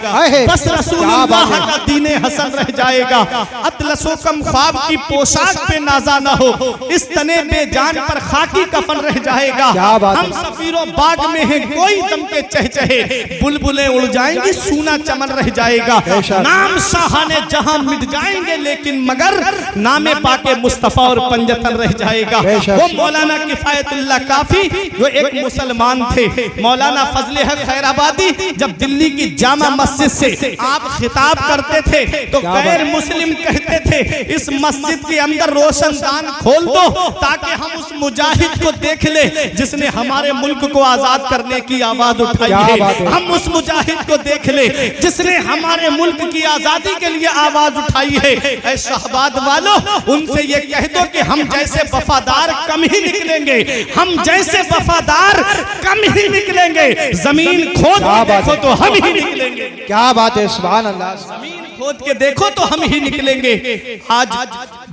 बस रसूलुल्लाह का दीने हसन रह जाएगा। अतलसो कम ख्वाब की पोशाक पे नाजा ना हो, इस तने बेजान पर खाकी कफन रह जाएगा। हम सफीरों बाग में हैं कोई दम के चहचहे, बुलबुलें उड़ जाएंगी सूना चमन रह जाएगा। नाम शाहाने जहां मिट जाएंगे लेकिन मगर नामे पाके मुस्तफा और पंजतन रह जाएगा। वो मौलाना किफायतुल्लाह काफी जो एक मुसलमान थे। मौलाना फजले हक खैराबादी जब दिल्ली की जामा मस्जिद से आप खिताब करते थे तो गैर मुस्लिम कहते थे इस मस्जिद के अंदर रोशनदान खोल दो ताकि हम उस मुजाहिद को देख ले जिसने हमारे मुल्क को आजाद करने की आवाज उठाई है। हम उस मुजाहिद को देख ले जिसने हमारे मुल्क की आजादी के लिए आवाज उठाई है। ऐ शाहबाद वालों, उनसे ये कह दो कि हम जैसे वफादार कम ही निकलेंगे, हम जैसे वफादार कम ही निकलेंगे। जमीन खोद के देखो तो हम ही निकलेंगे। क्या बात है, सुभान अल्लाह। जमीन खोद के देखो तो हम ही निकलेंगे। आज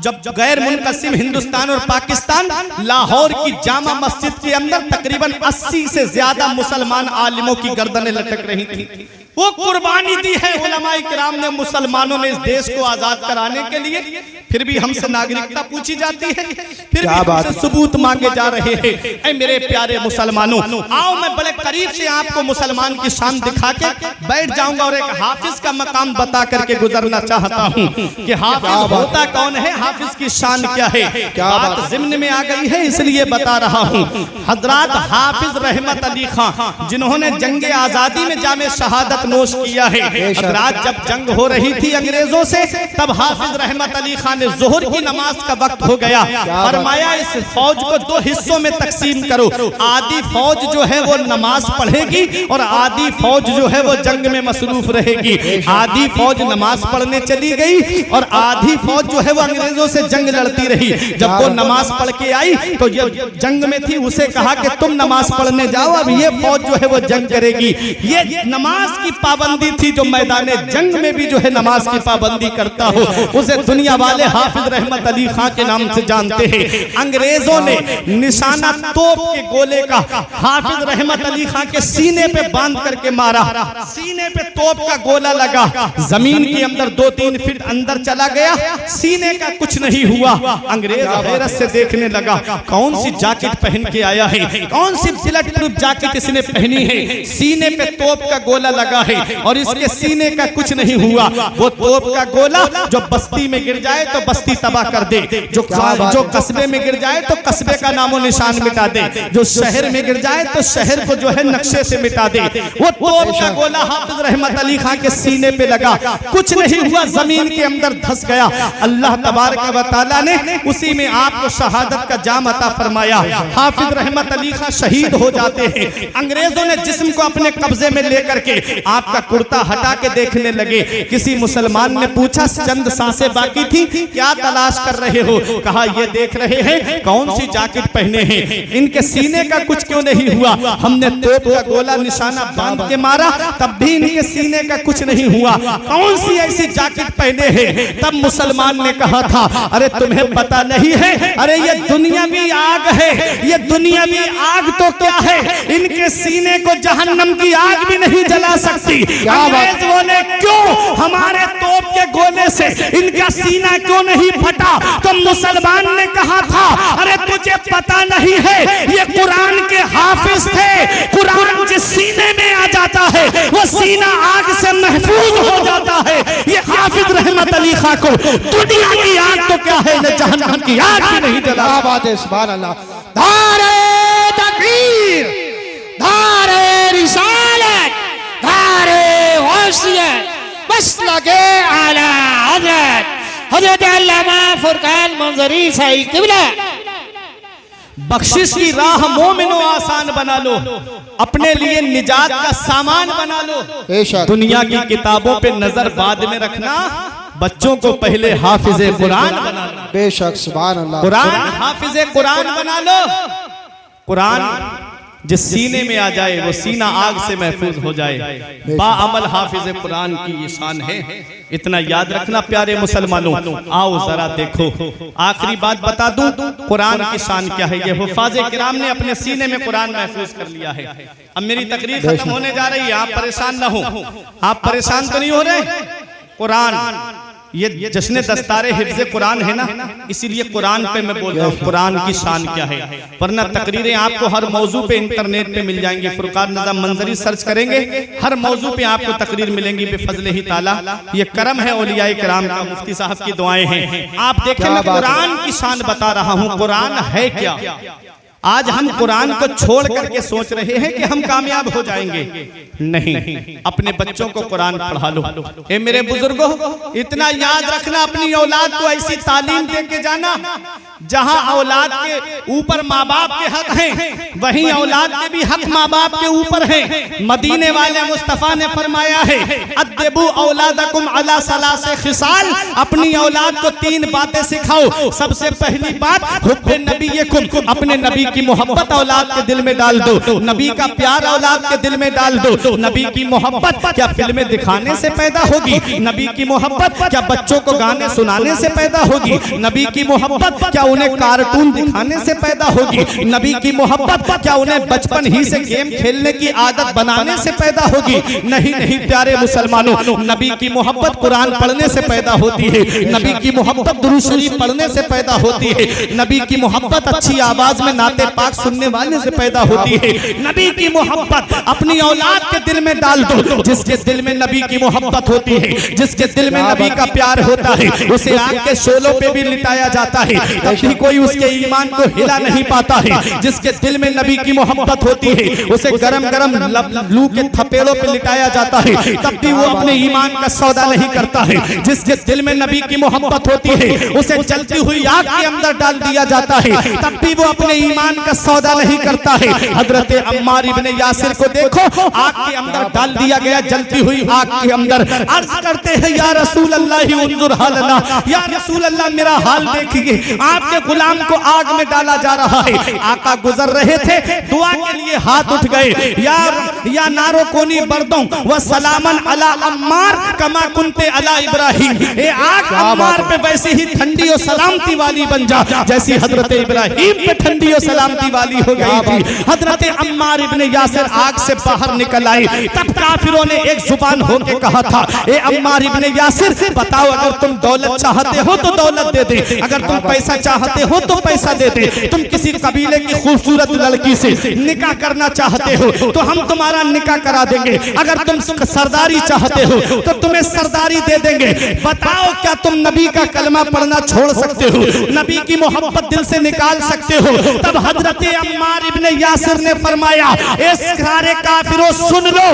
जब गैर मुनक़सिम हिंदुस्तान और पाकिस्तान, लाहौर की जामा मस्जिद के अंदर तकरीबन 80 से ज्यादा मुसलमान आलिमों की गर्दनें लटक रही थी। वो कुर्बानी दी है उलमाए किराम ने, मुसलमानों ने इस देश को आजाद कराने के लिए। फिर भी हमसे नागरिकता पूछी जाती है, फिर भी हमसे सबूत मांगे जा रहे हैं। ऐ मेरे प्यारे मुसलमानों, आओ मैं बड़े करीब से आपको मुसलमान की शान दिखा के बैठ जाऊंगा और एक हाफिज का मकाम बता करके गुजरना चाहता हूँ कि हाफिज होता कौन है, हाफिज की शान क्या है। बात ज़िम्न में आ गई है इसलिए बता रहा हूँ। हजरत हाफिज रहमत अली खां जिन्होंने जंगे आजादी में जामे शहादत नोश किया है। हजरत जब जंग हो रही थी अंग्रेजों से तब हाफिज रहमत अली खान ने जोहर की नमाज का वक्त हो गया, फरमाया इस फौज को 2 हिस्सों में तकसीम करो। आधी फौज जो है वो नमाज पढ़ेगी और आधी फौज जो है वो जंग में मसरूफ रहेगी। आधी फौज नमाज पढ़ने चली गई और आधी फौज जो है वो अंग्रेजों से जंग लड़ती रही। जब वो नमाज पढ़ के आई तो ये जंग में थी, उसे कहा कि तुम नमाज पढ़ने जाओ, अब ये फौज जो है वो जंग करेगी। ये नमाज की पाबंदी थी, जो मैदान जंग में भी जो है नमाज की पाबंदी करता हो उसे दुनिया वाले हाफिज रहमत अली खां के नाम से जानते हैं। अंग्रेजों ने निशाना तोप के गोले का हाफिज रहमत अली खां के सीने पे बांध करके मारा। सीने पे तोप का गोला लगा, जमीन के अंदर 2-3 फीट अंदर चला गया, सीने का कुछ नहीं हुआ। अंग्रेज हैरत से देखने लगा, कौन सी जैकेट पहन के आया है, कौन सी बुलेट प्रूफ जैकेट इसने पहनी है, सीने पे तोप का गोला लगा लगा है और इसके सीने का कुछ नहीं हुआ। वो तोप का गोला जो बस्ती में गिर जाए तो बस्ती तबाह कर दे, जो कस्बे में गिर जाए तो कस्बे का नामो निशान मिटा दे, जो शहर में गिर जाए तो शहर को जो है नक्शे से मिटा दे। वो तोप का गोला हाफिज रहमत अली खां के सीने पे लगा, कुछ नहीं हुआ, जमीन के अंदर धंस गया। अल्लाह तबारक व तआला ने उसी में आपको शहादत का जाम अता फरमाया। हाफिज रहमत अली खां शहीद हो जाते हैं। अंग्रेजों ने जिस्म को अपने कब्जे में लेकर के आपका कुर्ता हटा के देखने लगे। किसी मुसलमान ने पूछा, चंद सांसें बाकी थी, क्या तलाश कर रहे हो? कहा, ये देख रहे हैं कौन सी जैकेट पहने हैं, इनके सीने का कुछ क्यों नहीं हुआ? हमने तोप का गोला निशाना बांध के मारा, तब भी इनके सीने का कुछ नहीं हुआ, कौन सी ऐसी जैकेट पहने हैं? तब मुसलमान ने कहा था, अरे तुम्हें पता नहीं है, अरे ये दुनियावी आग है, ये दुनियावी आग तो क्या है, इनके सीने को जहन्नम की आग भी नहीं जला सकती। अंग्रेज बोले, क्यों? हमारे तोप के गोले से इनका सीना क्यों नहीं फटा? तो मुसलमान ने कहा था, अरे तुझे पता नहीं है, ये कुरान के हाफिज थे, कुरान जिस सीने में आ जाता है वो सीना आग से महफूज हो जाता है। ये हाफिज रहमत अली खां को दुनिया की आग तो क्या है, न जहन्नम की आग भी नहीं जला। क्या बात है, सुभान अल्लाह। धारे तकबीर, धारे रिसालत, धारे गौसियत, बस लगे आला हजरत हजरत अल्लामा फुरकान मंजरी साई किबला। बख्शिश की राह मोमिनो आसान बना लो, अपने लिए निजात का सामान बना लो। बेशक दुनिया की किताबों पे नजर बाद में रखना, बच्चों को पहले हाफिजे कुरान बना लो। बेशक सुभान अल्लाह। कुरान हाफिजे कुरान बना लो। कुरान जिस सीने में आ जाए वो सीना आग से महफूज हो जाए। बाअमल हाफिज कुरान की ये शान है, इतना याद रखना प्यारे मुसलमानों। आओ जरा देखो, आखिरी बात बता दूं, कुरान की शान क्या है। ये हुफ़ाज़े किराम ने अपने सीने में कुरान महफूज कर लिया है। अब मेरी तकरीर खत्म होने जा रही है, आप परेशान ना हो। आप परेशान तो नहीं हो रहे? कुरान ये जश्न दस्तारे हिफ्ज़े कुरान है ना, इसीलिए कुरान पे मैं बोल रहा हूँ कुरान की शान क्या है। वरना तकरीरें आपको हर मौजू पे इंटरनेट पे मिल जाएंगी, फुरकान निज़ाम मंजरी सर्च करेंगे, हर मौजू पे आपको तकरीर मिलेंगी बेफज़्ल ही ताला। ये करम है औलियाए किराम का, मुफ्ती साहब की दुआएं हैं। आप देखें, मैं कुरान की शान बता रहा हूँ। कुरान है क्या? आज हम कुरान को छोड़ करके सोच रहे हैं कि हम कामयाब हो जाएंगे। नहीं, अपने बच्चों को कुरान पढ़ा लो। ए मेरे बुजुर्गों, इतना याद रखना, अपनी औलाद को ऐसी तालीम दे के जाना जहां औलाद के ऊपर माँ बाप के हक हैं, वहीं औलाद के भी हक माँ बाप के ऊपर हैं। मदीने वाले मुस्तफा ने फरमाया है, अद्दिबू औलादकुम अला सलासे खिसाल, अपनी औलाद को 3 बातें सिखाओ। सबसे पहली बात, हुब्बे नबीयकुम, अपने नबी की मोहब्बत औलाद के दिल में डाल दो। नबी का प्यार औलाद के दिल में डाल दो। नबी की मोहब्बत क्या फिल्में दिखाने से पैदा होगी? नबी की मोहब्बत क्या बच्चों को गाने सुनाने से पैदा होगी? नबी की मोहब्बत क्या उन्हें कार्टून दिखाने से पैदा होगी? नबी की मोहब्बत क्या उन्हें बचपन ही से गेम खेलने की आदत बनाने से पैदा होगी? नहीं नहीं प्यारे मुसलमानों, नबी की मोहब्बत कुरान पढ़ने से पैदा होती है। नबी की मोहब्बत दुरूद शरीफ पढ़ने से पैदा होती है। नबी की मोहब्बत अच्छी आवाज में नाते पाक सुनने वाले से पैदा होती है। नबी की मोहब्बत अपनी औलाद के दिल में डाल दो। जिसके दिल में नबी की मोहब्बत होती है, जिसके दिल में नबी का प्यार होता है, उसे आग के शोलों पे भी लिटाया जाता है, कभी कोई उसके ईमान को हिला नहीं पाता है। जिसके दिल में नबी की मोहब्बत होती है, उसे गरम गरम लू के थपेड़ों पे लिटाया जाता है, तब भी वो अपने ईमान का सौदा नहीं करता है। जिसके दिल में नबी की मोहब्बत होती है, उसे जलती हुई आग के अंदर डाल दिया जाता है, तब भी वो अपने ईमान का सौदा नहीं करता है। हजरत अम्मार इब्ने यासिर को देखो, आग के अंदर डाल दिया गया, जलती हुई आग के अंदर। अर्ज करते हैं, या रसूल अल्लाह उन्जुर हालना, या रसूल अल्लाह मेरा हाल देखिए, आपके गुलाम को आग में डाला जा रहा है। आका गुजर रहे थे, दुआ के लिए हाथ उठ गए, या नारो कोनी बर्दों व सलामन अला अम्मार कमा कुंते अला इब्राहिम। ए आग अम्मार पे वैसे ही ठंडी और सलामती वाली बन जा जैसी हजरत इब्राहिम पे ठंडी और सलामती वाली हो गई थी। हजरत अम्मार इब्ने यासिर आग से बाहर निकल आए, तब काफिरों ने एक जुबान होके कहा था, ए अम्मार इब्ने यासिर बताओ, अगर तुम दौलत चाहते हो तो दौलत दे दे, अगर तुम पैसा चाहते हो तो पैसा दे दे, तुम किसी कबीले की खूबसूरत लड़की से निकाह करना चाहते हो तो हम तुम्हारा निकाह करा देंगे, अगर तुम सरदारी चाहते हो तो तुम्हें सरदारी दे देंगे। बताओ क्या तुम नबी का कलमा पढ़ना छोड़ सकते हो, नबी की मोहब्बत दिल से निकाल सकते हो? तब हजरत अम्मार इब्ने यासिर ने फरमाया, ए सारे काफिरों सुन लो,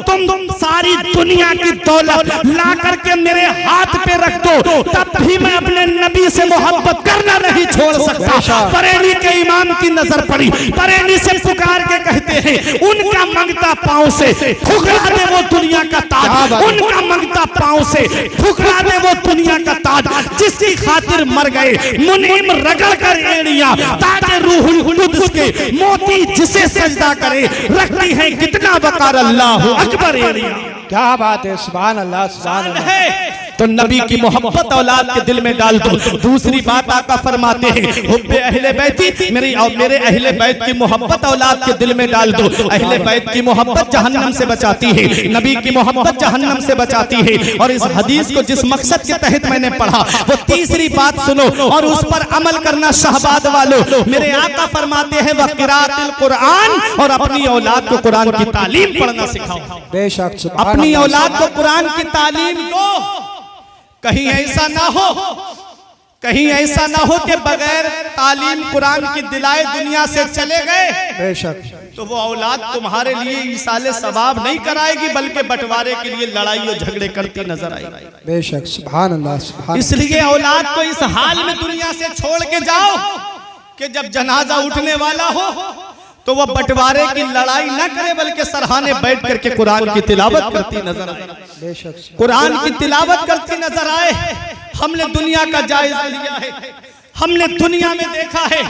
तुम सारी दुनिया की दौलत ला करके मेरे हाथ पे रख दो, तब भी मैं अपने नबी से मोहब्बत करना नहीं छोड़ सकता। बरेली के इमाम की नजर पड़ी, बरेली से पुकार के कहते हैं, उनका मंगता पांव से ठुकरा दे वो दुनिया का ताज, उनका मंगता पांव से ठुकरा दे वो दुनिया का ताज, जिसकी खातिर मर गए मुनीम रगड़ कर एड़ियां, ताजे रूहुल कुद्स के मोती जिसे सजदा करे, रखती है कितना वकार अल्लाह अकबर एड़ियां। क्या बात है, सुभान अल्लाह, सुभान अल्लाह। तो नबी की मोहब्बत औलाद के दिल में डाल दो। दूसरी बात आका फरमाते हैं, हुब्बे अहले बैती, मेरी और मेरे अहले बैत की मोहब्बत औलाद के दिल में डाल दो। अहले बैत की मोहब्बत जहन्नम से बचाती है, नबी की मोहब्बत जहन्नम से बचाती है। और इस हदीस को जिस मकसद के तहत मैंने पढ़ा वो तीसरी बात सुनो और उस पर अमल करना शहबाद वालों। मेरे आका फरमाते हैं, व क़िराअतुल कुरान, और अपनी औलाद को कुरान की तालीम पढ़ना सिखाओ। बेशक, अपनी औलाद को कुरान की तालीम दो। कहीं ऐसा ना हो, कहीं ऐसा ना हो कि बगैर तालीम कुरान की दिलाए दुनिया से चले गए, बेशक, तो वो औलाद तुम्हारे लिए ईसाले सवाब नहीं कराएगी, बल्कि बंटवारे के लिए लड़ाई और झगड़े करती नजर आएगी। बेशक, सुभान अल्लाह, सुभान। इसलिए औलाद को इस हाल में दुनिया से छोड़ के जाओ कि जब जनाजा उठने वाला हो तो वो बंटवारे की लड़ाई न करे, बल्कि सरहाने बैठ करके कुरान की तिलावत करती नजर आए, बेशक, कुरान की तिलावत करती नजर आए। हमने दुनिया का जायजा लिया है, हमने दुनिया में देखा है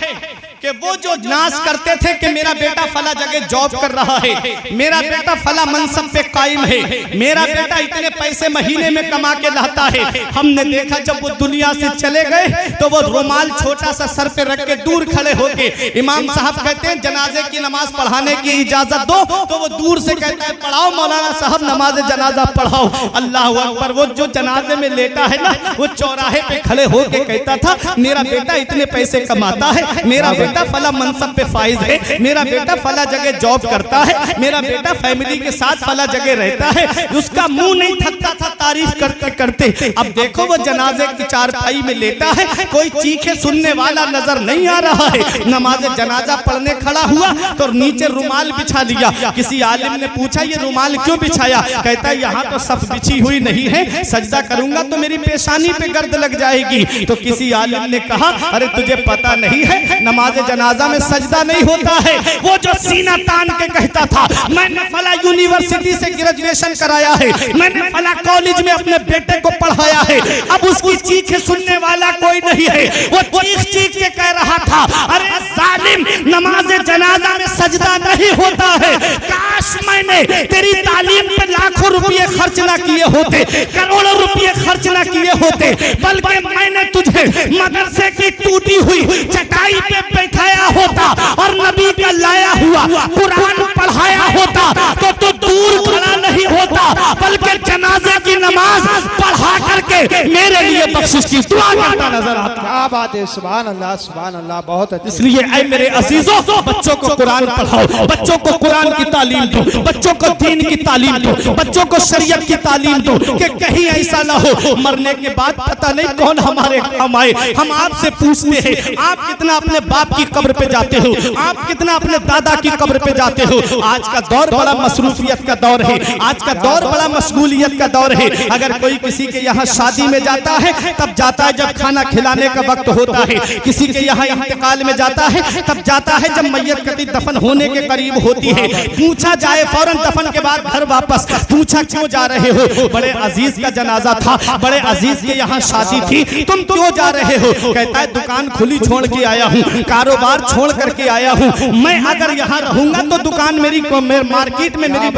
कि वो जो नाश करते थे कि मेरा बेटा फला जगह जॉब कर रहा है, मेरा बेटा फला मनसब पे कायम है, मेरा बेटा इतने पैसे महीने में कमा के लाता है, हमने देखा जब वो दुनिया से चले गए तो वो रुमाल छोटा सा सर पे रख के दूर खड़े होके इमाम साहब कहते हैं जनाजे की नमाज पढ़ाने की इजाजत दो, तो वो दूर से कहता है, पढ़ाओ मौलाना साहब, नमाज जनाजा पढ़ाओ। अल्लाह अकबर। वो जो जनाजे में लेटा है ना, वो चौराहे पे खड़े होके कहता था, मेरा बेटा इतने पैसे कमाता है, मेरा बेटा फला मनसब पे फाइज है, मेरा बेटा फला जगह जॉब करता है, मेरा बेटा फैमिली के साथ फला जगह रहता है। उसका मुंह नहीं थकता था तारीफ करते करते। अब देखो वो जनाजे की चारपाई में लेटा है, कोई चीखे सुनने वाला नजर नहीं आ रहा है। नमाज जनाजा पढ़ने खड़ा हुआ तो नीचे रुमाल बिछा लिया। किसी आलिम ने पूछा, ये रुमाल क्यों बिछाया? कहता है, यहाँ तो सफ बिछी हुई नहीं है, सजदा करूंगा तो मेरी पेशानी पे गर्द लग जाएगी। तो किसी आलिम ने कहा, अरे तुझे पता नहीं है, नमाज जनाजा में सजदा नहीं होता है। वो जो सीना तान के कहता था, मैंने फला यूनिवर्सिटी से ग्रेजुएशन कराया है, मैंने फला कॉलेज में अपने बेटे को पढ़ाया है, अब उसकी चीखें सुनने वाला कोई नहीं है। वो चीख चीख के कह रहा था, अरे जालिम, नमाज जनाजा में सजदा नहीं होता है। काश मैंने तेरी तालीम पे लाखों रुपये खर्च ना किए होते, करोड़ों रुपये खर्च ना किए होते, बल्कि मैंने तुझे मदरसे की टूटी हुई चटाई पे बैठाया होता और नबी का लाया हुआ कुरान पढ़ाया होता, तो तू दूर खड़ा नहीं होता, बल्कि जनाजे की नमाज पढ़ा करके मेरे लिए बख्शिश की दुआ करता नजर आता। क्या बात है, सुभान अल्लाह, सुभान अल्लाह, बहुत अच्छा। इसलिए ऐ मेरे अजीजों, बच्चों को कुरान पढ़ाओ, बच्चों को कुरान की तालीम दो, बच्चों को दीन की तालीम दो, बच्चों को शरीयत की तालीम दो, कि कहीं ऐसा ना हो मरने के बाद पता नहीं कौन हमारे काम आए। हम आपसे पूछते हैं, आप कितना अपने बाप की कब्र पे जाते हो, आप कितना अपने दादा की कब्र पे जाते हो? आज का दौर बड़ा मसरूफियत का दौर है, आज का दौर बड़ा मशगूलियत का दौर है। अगर कोई किसी के यहाँ शादी में जाता है तब जाता है जब खाना खिलाने का वक्त होता है, किसी के यहाँ इंतकाल में जाता है तब जाता है जब मैयत कटी दफन होने के करीब होती है। पूछा जाए फौरन दफन के बाद घर वापस, पूछा क्यों जा रहे हो? बड़े अजीज का जनाजा था, बड़े अजीज के यहाँ शादी थी, तुम क्यों जा रहे हो? कहता है, दुकान खुली छोड़ के आया हूँ, कारोबार छोड़ करके आया हूँ, मैं अगर यहाँ रहूंगा तो दुकान मेरी मार्केट में मेरी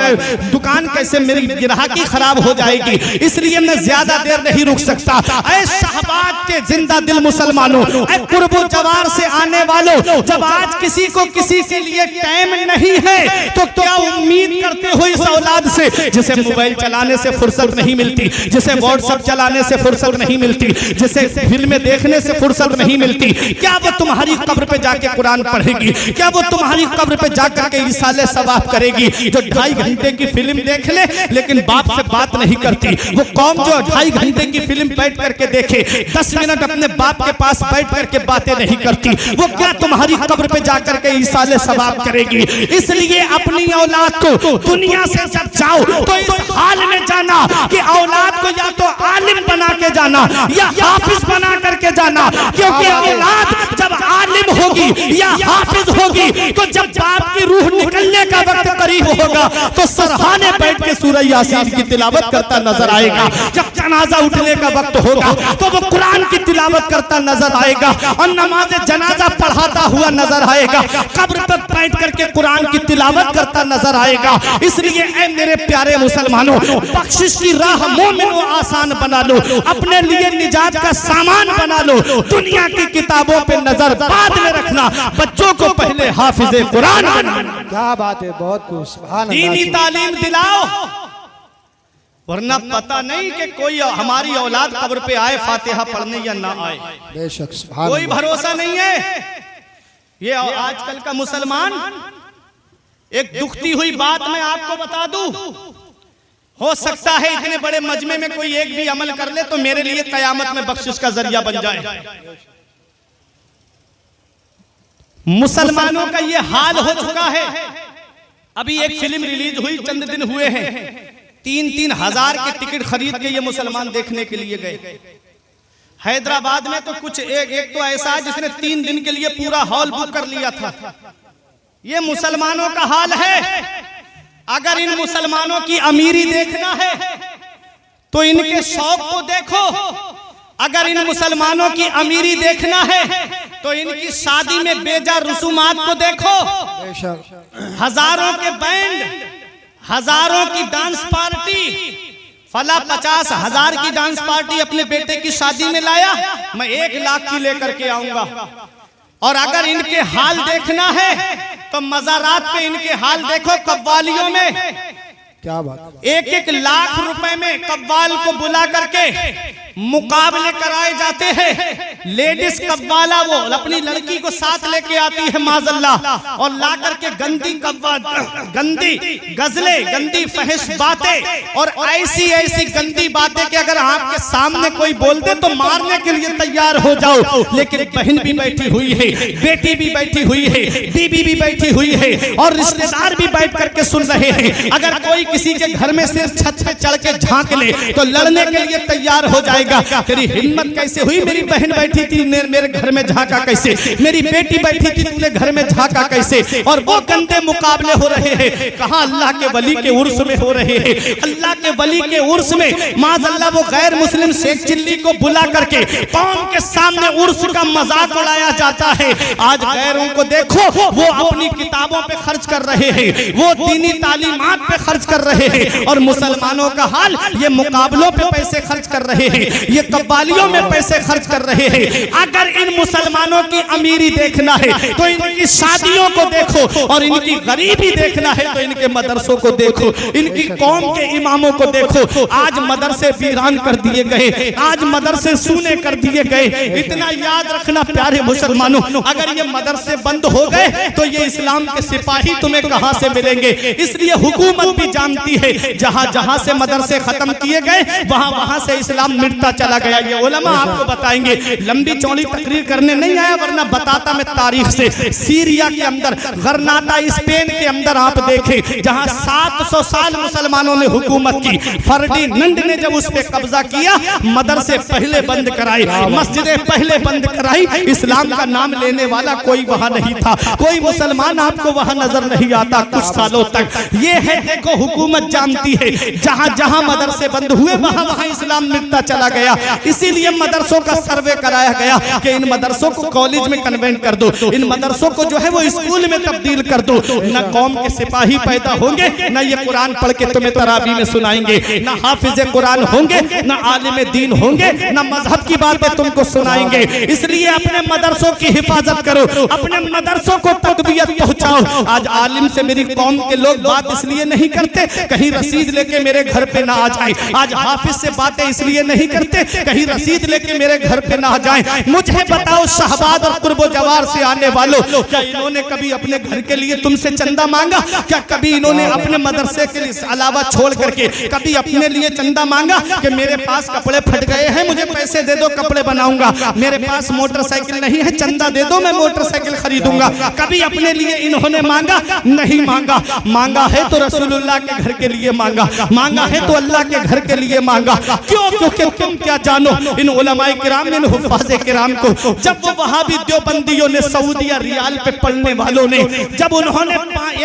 दुकान कैसे, मेरी ग्राहकी खराब हो जाएगी, इसलिए मैं ज्यादा देर नहीं नहीं रुक सकता। ऐ शहबाज के जिंदा दिल मुसलमानों, ऐ कुर्बो जवार से आने वालों, जब आज किसी को किसी के लिए टाइम नहीं है तो क्या उम्मीद करते हो इस औलाद से जिसे मोबाइल चलाने से फुर्सत नहीं मिलती, जिसे व्हाट्सएप चलाने से फुर्सत नहीं मिलती, जिसे फिल्में देखने से फुर्सत नहीं मिलती? क्या वो तुम्हारी कब्र पे जाके कुरान पढ़ेगी? क्या वो तुम्हारी कब्र पे जाकर के इसाले सवाब करेगी? जो 2.5 घंटे की फिल्म देख ले लेकिन बाप से बात नहीं करती, वो कौम जो 2.5 घंटे की फिल्म बैठ करके देखे, 10 मिनट अपने बाप के पास बैठ करके बातें नहीं करती, वो क्या तुम्हारी कब्र पे जाकर के इसाले सवाब करेगी? इसलिए अपनी औलाद को दुनिया से जब जाओ तो इस हाल में जाना कि औलाद को या तो आलिम बना के जाना या हाफिज बना करके जाना, क्योंकि औलाद जब आलिम होगी या हाफिज होगी तो जब बाप की रूह निकलने का वक्त करीब होगा तो सरहाने बैठ के सूरह यासीन की तिलावत करता नजर आएगा। जब जनाजा उठने का वक्त होगा तो वो कुरान की तिलावत करता नजर आएगा और नमाज जनाजा पढ़ाता हुआ नजर आएगा, कब्र पर बैठ करके कुरान की तिलावत करता नजर आएगा। इसलिए ऐ मेरे प्यारे मुसलमानों, बख्शिश की राह मोमिनो आसान बना लो, अपने लिए निजात का सामान बना लो। दुनिया की किताबों पे नजर बाद में रखना, बच्चों को पहले हाफिज़े कुरान बनाना। क्या बात है, बहुत कुछ। सुभान अल्लाह, दीनी तालीम दिलाओ, वरना पता नहीं कि कोई हमारी औलाद कब्र पे आए फातिहा पढ़ने या ना आए, बेशक। सुभान कोई अल्लाह। भरोसा नहीं है। ये आजकल का मुसलमान, एक दुखती हुई बात मैं आपको बता दूं, हो सकता है इतने बड़े मजमे में कोई एक भी अमल कर ले तो मेरे लिए कयामत में बख्शिश का जरिया बन जाए। मुसलमानों का ये हाल हो चुका है। अभी एक फिल्म रिलीज हुई, चंद दिन हुए हैं, 3-3 हजार के टिकट खरीद के ये मुसलमान देखने के लिए गए। हैदराबाद में तो कुछ एक तो ऐसा है जिसने 3 दिन के लिए पूरा हॉल बुक कर लिया था। ये मुसलमानों का हाल है। अगर इन मुसलमानों की अमीरी देखना है तो इनके शौक को देखो, अगर इन मुसलमानों की अमीरी देखना है तो इनकी शादी में बेजा रसूमात को देखो। बेशक। हजारों के बैंड, हजारों की डांस पार्टी, फला 50,000 की डांस पार्टी अपने बेटे की शादी में लाया, मैं 1 लाख की लेकर के आऊंगा। और अगर इनके हाल देखना है तो मज़ारात पे इनके हाल देखो। कव्वालियों में क्या बात। 1-1 लाख रुपए में कव्वाल को बुला करके मुकाबले कराए जाते हैं। लेडीज कव्वाला वो अपनी लड़की को साथ लेके आती है माज़अल्लाह, और ला करके गंदी गंदी गजलें, गंदी फहिश बातें और ऐसी गंदी बातें कि अगर आपके सामने कोई बोल दे तो मारने के लिए तैयार हो जाओ। लेकिन बहन भी बैठी हुई है, बेटी भी बैठी हुई है, बीबी भी बैठी हुई है और रिश्तेदार भी बैठ करके सुन रहे हैं। अगर कोई किसी के घर में सिर्फ छत पे चढ़ के झांक ले तो लड़ने के लिए तैयार हो जाएगा। तेरी हिम्मत कैसे हुई? मेरी बहन बैठी थी मेरे घर में झांका कैसे? मेरी बेटी बैठी थी तूने घर में झांका कैसे? और वो गंदे मुकाबले हो रहे हैं। कहां अल्लाह के वली के उर्स में हो रहे हैं। अल्लाह के वली के उर्स में माज़अल्लाह वो गैर मुस्लिम शेख चिल्ली को बुला करके कौम के सामने उर्स का मजाक उड़ाया जाता है। आज गैरों को देखो, वो अपनी किताबों पे खर्च कर रहे हैं, वो दीनी तालीमात पे खर्च कर रहे हैं, और मुसलमानों का हाल ये मुकाबलों पे पैसे खर्च कर रहे हैं, ये कव्वालियों में पैसे खर्च कर रहे हैं। अगर इन मुसलमानों की अमीरी देखना है तो इनकी शादियों को देखो, और इनकी गरीबी देखना है तो इनके मदरसों को देखो, इनकी कौम के इमामों को देखो। आज मदरसे वीरान कर दिए गए, आज मदरसे सूने कर दिए गए। इतना याद रखना प्यारे मुसलमानों, अगर ये मदरसे बंद हो गए तो ये इस्लाम के सिपाही तुम्हें कहां से मिलेंगे? इसलिए हुकूमत भी जानती है जहां जहां से मदरसे खत्म किए गए वहां वहां से इस्लाम मिटता चला गया। ये उलमा आपको बताएंगे। लंबी चौड़ी तकरीर करने नहीं आया, वरना बताता मैं तारीख से। सीरिया के अंदर, गरनाता स्पेन के अंदर आप देखें, जहां 700 साल मुसलमानों ने हुकूमत की, फर्डिनेंड ने जब उस पर कब्जा किया, मदरसे पहले बंद कराई, मस्जिदें पहले बंद कराई, इस्लाम का नाम लेने वाला कोई वहां नहीं था। कोई मुसलमान आपको वहाँ नजर नहीं आता कुछ सालों तक। ये है देखो हुकूमत जानती है, जहाँ जहाँ मदरसे बंद हुए वहाँ वहाँ इस्लाम मिटता चला गया। इसीलिए मदरसों का सर्वे कराया गया कि इन मदरसों को कॉलेज में कन्वेंट कर दो, इन मदरसों को जो है वो स्कूल में तब्दील कर दो। न कौम के सिपाही पैदा होंगे, न ये कुरान पढ़ के तुम्हें तरावी में सुनाएंगे, न हाफिज कुरान होंगे, न आलिम दीन होंगे, न मजहब की बातें तुमको सुनाएंगे। इसलिए अपने मदरसों की हिफाजत करो, अपने मदरसों को तकबीयत पहुंचाओ। आज आलिम से मेरी कौम के लोग बात इसलिए नहीं करते कहीं रसीद लेके मेरे घर पे ना आ जाए। आज हाफिज से बातें इसलिए नहीं करते कहीं रसीद लेके मेरे घर पे ना आ जाए। मुझे बताओ शाहबाद और कुर्बो जवार से आने वालों, क्या इन्होंने कभी अपने घर के लिए तुमसे चंदा मांगा? क्या कभी इन्होंने अपने मदरसे के अलावा छोड़ करके कभी अपने लिए चंदा मांगा कि मेरे पास कपड़े फट गए हैं, मुझे पैसे दे दो, कपड़े बनाऊंगा, मेरे पास मोटरसाइकिल नहीं है, चंदा दे दो, मैं मोटरसाइकिल खरीदूंगा? कभी अपने लिए इन्होंने मांगा? नहीं मांगा। मांगा है तो रसूलुल्लाह के घर के लिए मांगा, मांगा है तो अल्लाह के घर के लिए मांगा। क्यों? क्योंकि तुम क्या जानो इन उलमाए किराम, इन हुफ़ाज़े किराम को जब वो वहाबी देवबंदियों ने सऊदी रियाल पे पढ़ने वालों ने जब उन्होंने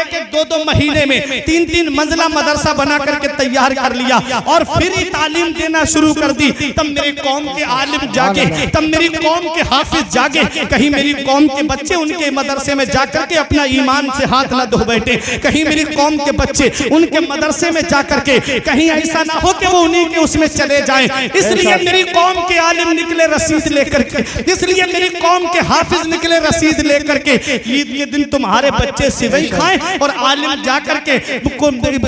एक एक दो दो महीने में तीन तीन मंजिला मदरसा बना करके तैयार कर लिया और फिर ही तालीम देना शुरू कर दी, तब मेरी कौम के आलिम जागे, तब मेरी कौम के हाफिज जागे। कहीं मेरी कौम के बच्चे उनके मदरसे में जाकर के अपना ईमान से हाथ ना धो बैठे, कहीं मेरी कौम के बच्चे उनके मदरसे में जाकर के कहीं ऐसा ना हो कि वो उन्हीं के उसमें चले जाएं। इसलिए मेरी कौम के आलिम निकले रसीद लेकर के, इसलिए मेरी कौम के हाफिज निकले रसीद लेकर के। ईद के दिन तुम्हारे बच्चे सिवई खाएं और आलिम जाकर के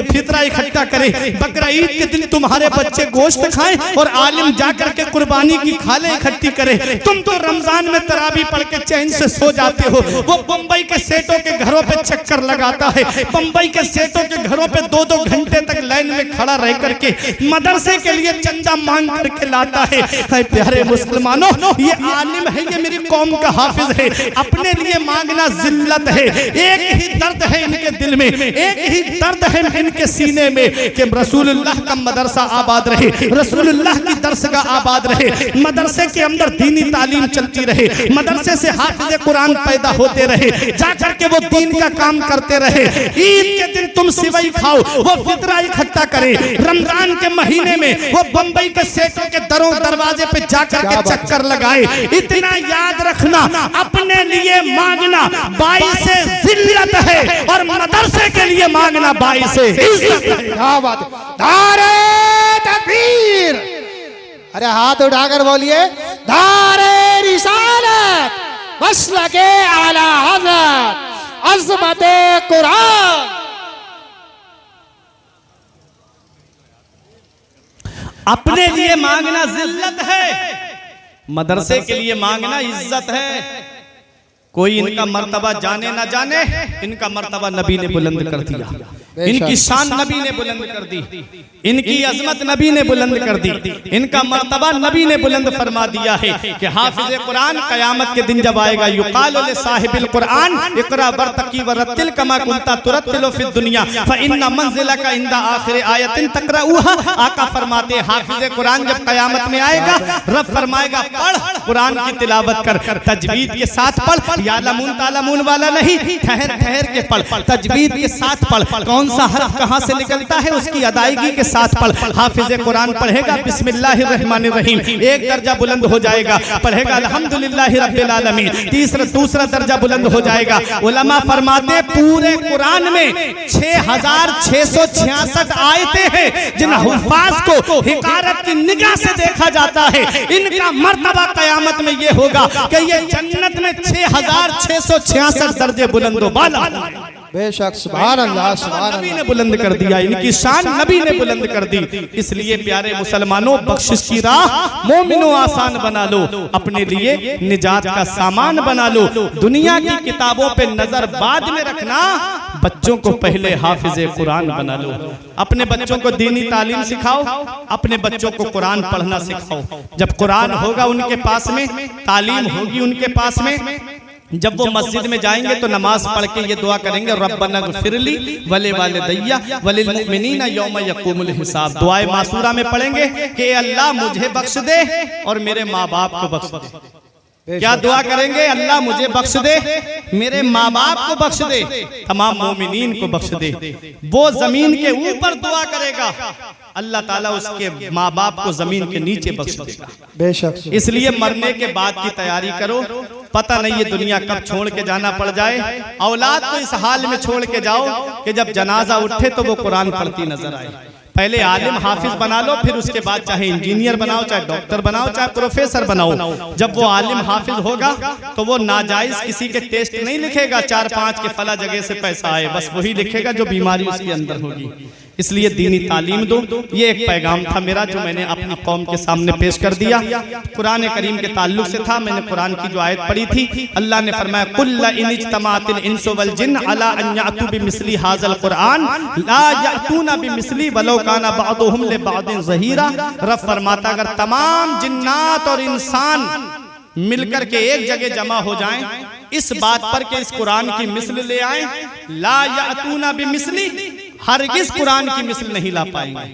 फितरा इकट्ठा करे, बकरा ईद के दिन तुम्हारे बच्चे गोश्त खाएं और आलिम जाकर के कुर्बानी की खाले इकट्ठी करे। तुम तो रमजान में तरावी पढ़ के चैन से सो जाते हो, वो बंबई के सेठों के घरों पे चक्कर लगाता है, बंबई के सेठों के घरों पे 2-2 घंटे तक लाइन में खड़ा रह करके मदरसे के लिए चंदा मांग करके लाता है। प्यारे मुसलमानों, ये आलिम है, ये मेरी कौम का हाफिज है, अपने लिए मांगना जिल्लत है। एक ही दर्द है इनके दिल में, एक ही दर्द है इनके सीने में कि रसूलुल्लाह का मदरसा आबाद रहे, रसूलुल्लाह की दरसगाह आबाद रहे, मदरसे के अंदर दीनी तालीम चलती रहे, मदरसे से हाफिज कुरान पैदा होते रहे, जाकर के वो दीन का काम करते रहे। ईद के दिन तुम सिवई खाओ, वो फितरा इकट्ठा करे, रमजान के महीने में वो बंबई के सेठों के दरवाजे पे जाकर के चक्कर लगाए। इतना याद रखना, अपने लिए मांगना बाइस जिल्लत है और मदरसे के लिए मांगना बाइस इज्जत है। क्या बात है, नारे तकबीर! अरे हाथ उठाकर बोलिए, नारे रिसालत, मसलके आला हज़रत, अज़मते कुरान। अपने लिए मांगना जिल्लत है, मदरसे के लिए मांगना इज्जत है। कोई इनका मर्तबा जाने ना जाने, इनका मर्तबा नबी ने बुलंद कर दिया, इनकी शान नबी ने बुलंद कर दी, इनकी अजमत नबी ने बुलंद कर दी, इनका मर्तबा नबी ने बुलंद फरमा दिया है कि हाफिज कुरान कयामत के दिन जब आएगा, युकाल ले साहिबिल कुरान इकरा वरतकी वरतिल कमा कुंता तुरतिलो फिद दुनिया फइन्ना मंजिलका इंदा आखिर आयतिन तकराऊहा। आका फरमाते हाफिज कुरान जब कयामत में आएगा, रब फरमाएगा पढ़, कुरान की तिलावत कर, तजवीद के साथ पढ़, यालमून तालमून वाला नहीं, ठहर ठहर के पढ़, तजवीद के साथ पढ़, कौन सा हर्फ कहां से निकलता है उसकी अदायगी के साथ पढ़। हाफिज कुरान पढ़ेगा बिस्मिल्लाहिर रहमानिर रहीम, एक दर्जा बुलंद हो जाएगा, पढ़ेगा अल्हम्दुलिल्लाहि रब्बिल आलमीन, दूसरा दर्जा बुलंद हो जाएगा। उलमा फरमाते पूरे कुरान में 6666 आयतें हैं जिन हुफ़ाज़ को हिकारत की निगाह से देखा जाता है। इनका मर्तबा कयामत में ये होगा कि ये जन्नत में 6666 दर्जे बुलंदो बाला। बेशक, सुभान अल्लाह, सुभान नबी ने बुलंद कर दिया, इनकी शान नबी ने बुलंद कर दी। इसलिए प्यारे मुसलमानों, बख्शिश की राह मोमिनो आसान बना लो, अपने लिए निजात का सामान बना लो। दुनिया की किताबों पे नजर बाद में रखना, बच्चों को पहले हाफिज कुरान बना लो। अपने बच्चों को दीनी तालीम सिखाओ, अपने बच्चों को कुरान पढ़ना सिखाओ। जब कुरान होगा उनके पास में, तालीम होगी उनके पास में, जब वो मस्जिद में जाएंगे तो नमाज पढ़ के ये दुआ करेंगे, रब्बना ग़फ़िरली वले वालिदैया वलिल मुमिनीना यौम यक़ूमुल हिसाब। दुआए मासूरा में पढ़ेंगे कि अल्लाह मुझे बख्श दे और मेरे माँ बाप को बख्श दे। क्या दुआ करेंगे? अल्लाह मुझे बख्श दे, मेरे माँ बाप को बख्श दे, तमाम मोमिनीन को बख्श दे। वो जमीन के ऊपर दुआ करेगा, अल्लाह ताला उसके माँ बाप को जमीन के नीचे बख्श देगा। बेशक। इसलिए मरने के बाद की तैयारी करो, पता नहीं ये दुनिया कब छोड़ के जाना पड़ जाए। औलाद को इस हाल में छोड़ के जाओ कि जब जनाजा उठे तो वो कुरान पढ़ती नजर आए। पहले आलिम हाफिज बना लो, फिर उसके बाद चाहे इंजीनियर बनाओ, चाहे डॉक्टर बनाओ, चाहे प्रोफेसर बनाओ। जब वो आलिम हाफिज होगा तो वो नाजायज किसी के टेस्ट नहीं लिखेगा 4-5 के फला जगह से पैसा आए, बस वही लिखेगा जो बीमारी उसके अंदर होगी। इसलिए दीनी तालीम दो। ये एक पैगाम था मेरा जो मैंने अपनी कौम के सामने पेश कर दिया। कुरान करीम के ताल्लुक से था। मैंने कुरान की जो आयत पढ़ी थी, अल्लाह ने फरमाया कुल्ला इनिज्तमातिल इंसु वल जिन्न अला अन यातू बिमिस्ली हाज़ल कुरान ला यातूना बिमिस्ली वलो काना बअदुहुम लिबअदिन ज़हीरा। रब फरमाता अगर तमाम जिन्नात और इंसान मिलकर के एक जगह जमा हो जाएं इस बात पर कि इस कुरान की मिस्ल ले आए, ला यातूना बिमिस्ली, हरगिज कुरान की मिस्ल नहीं ला पाएंगे।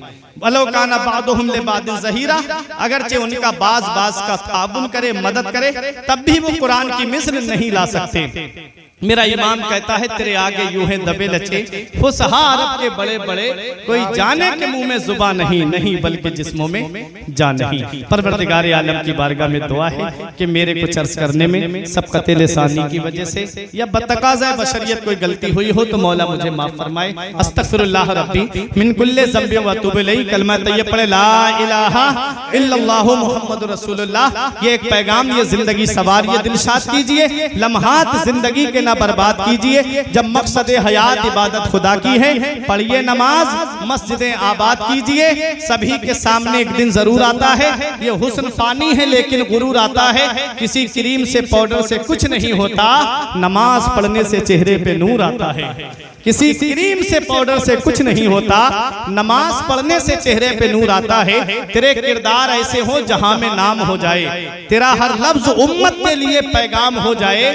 वलो काना बादुहुम लिबादिन ज़हीरा, अगरचे उनका बाज का ताबुन करे, मदद करे, तब भी वो कुरान की मिस्ल नहीं ला सकते। मेरा इमाम कहता है तेरे आगे यूं है दबे लचे फुसहा अरब के बड़े बड़े, कोई जाने के मुंह में जुबान नहीं, नहीं बल्कि जिस्मों में जान नहीं। परवरदिगार आलम की बारगाह में दुआ है कि मेरे को चर्च करने में सबकते लिसानी की वजह से या बतकाज़ा बशरियत कोई गलती हुई हो तो मौला मुझे माफ फरमाए। अस्तगफिरुल्लाह रब्बी मिन कुल्ले ज़ंबि व अतूबु इलैहि। कलमा तैयब पढ़े ला इलाहा इल्लल्लाहु मुहम्मदुर रसूलुल्लाह। ये एक पैगाम, ये जिंदगी सवारिए, दिलशाद कीजिए, लम्हात जिंदगी के बर्बाद कीजिए। जब मकसद हयात इबादत खुदा की है, पढ़िए नमाज, मस्जिदें आबाद कीजिए। सभी के सामने एक दिन जरूर आता है, ये हुस्न फानी है लेकिन गुरूर आता है। किसी क्रीम से पाउडर से कुछ नहीं होता, नमाज पढ़ने से चेहरे पे नूर आता है। किसी क्रीम से पाउडर से कुछ नहीं होता, नमाज पढ़ने से चेहरे पे नूर आता है। तेरे किरदार ऐसे हो जहां में नाम हो जाए, तेरा हर लफ्ज उम्मत के लिए पैगाम हो जाए।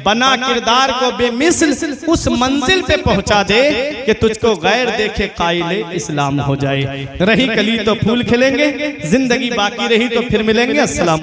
बना किरदार को बेमिसल उस मंजिल पे पहुंचा दे कि तुझको गैर देखे कायले इस्लाम हो जाए। रही कली तो फूल खिलेंगे, जिंदगी बाकी रही तो फिर मिलेंगे। अस्सलाम।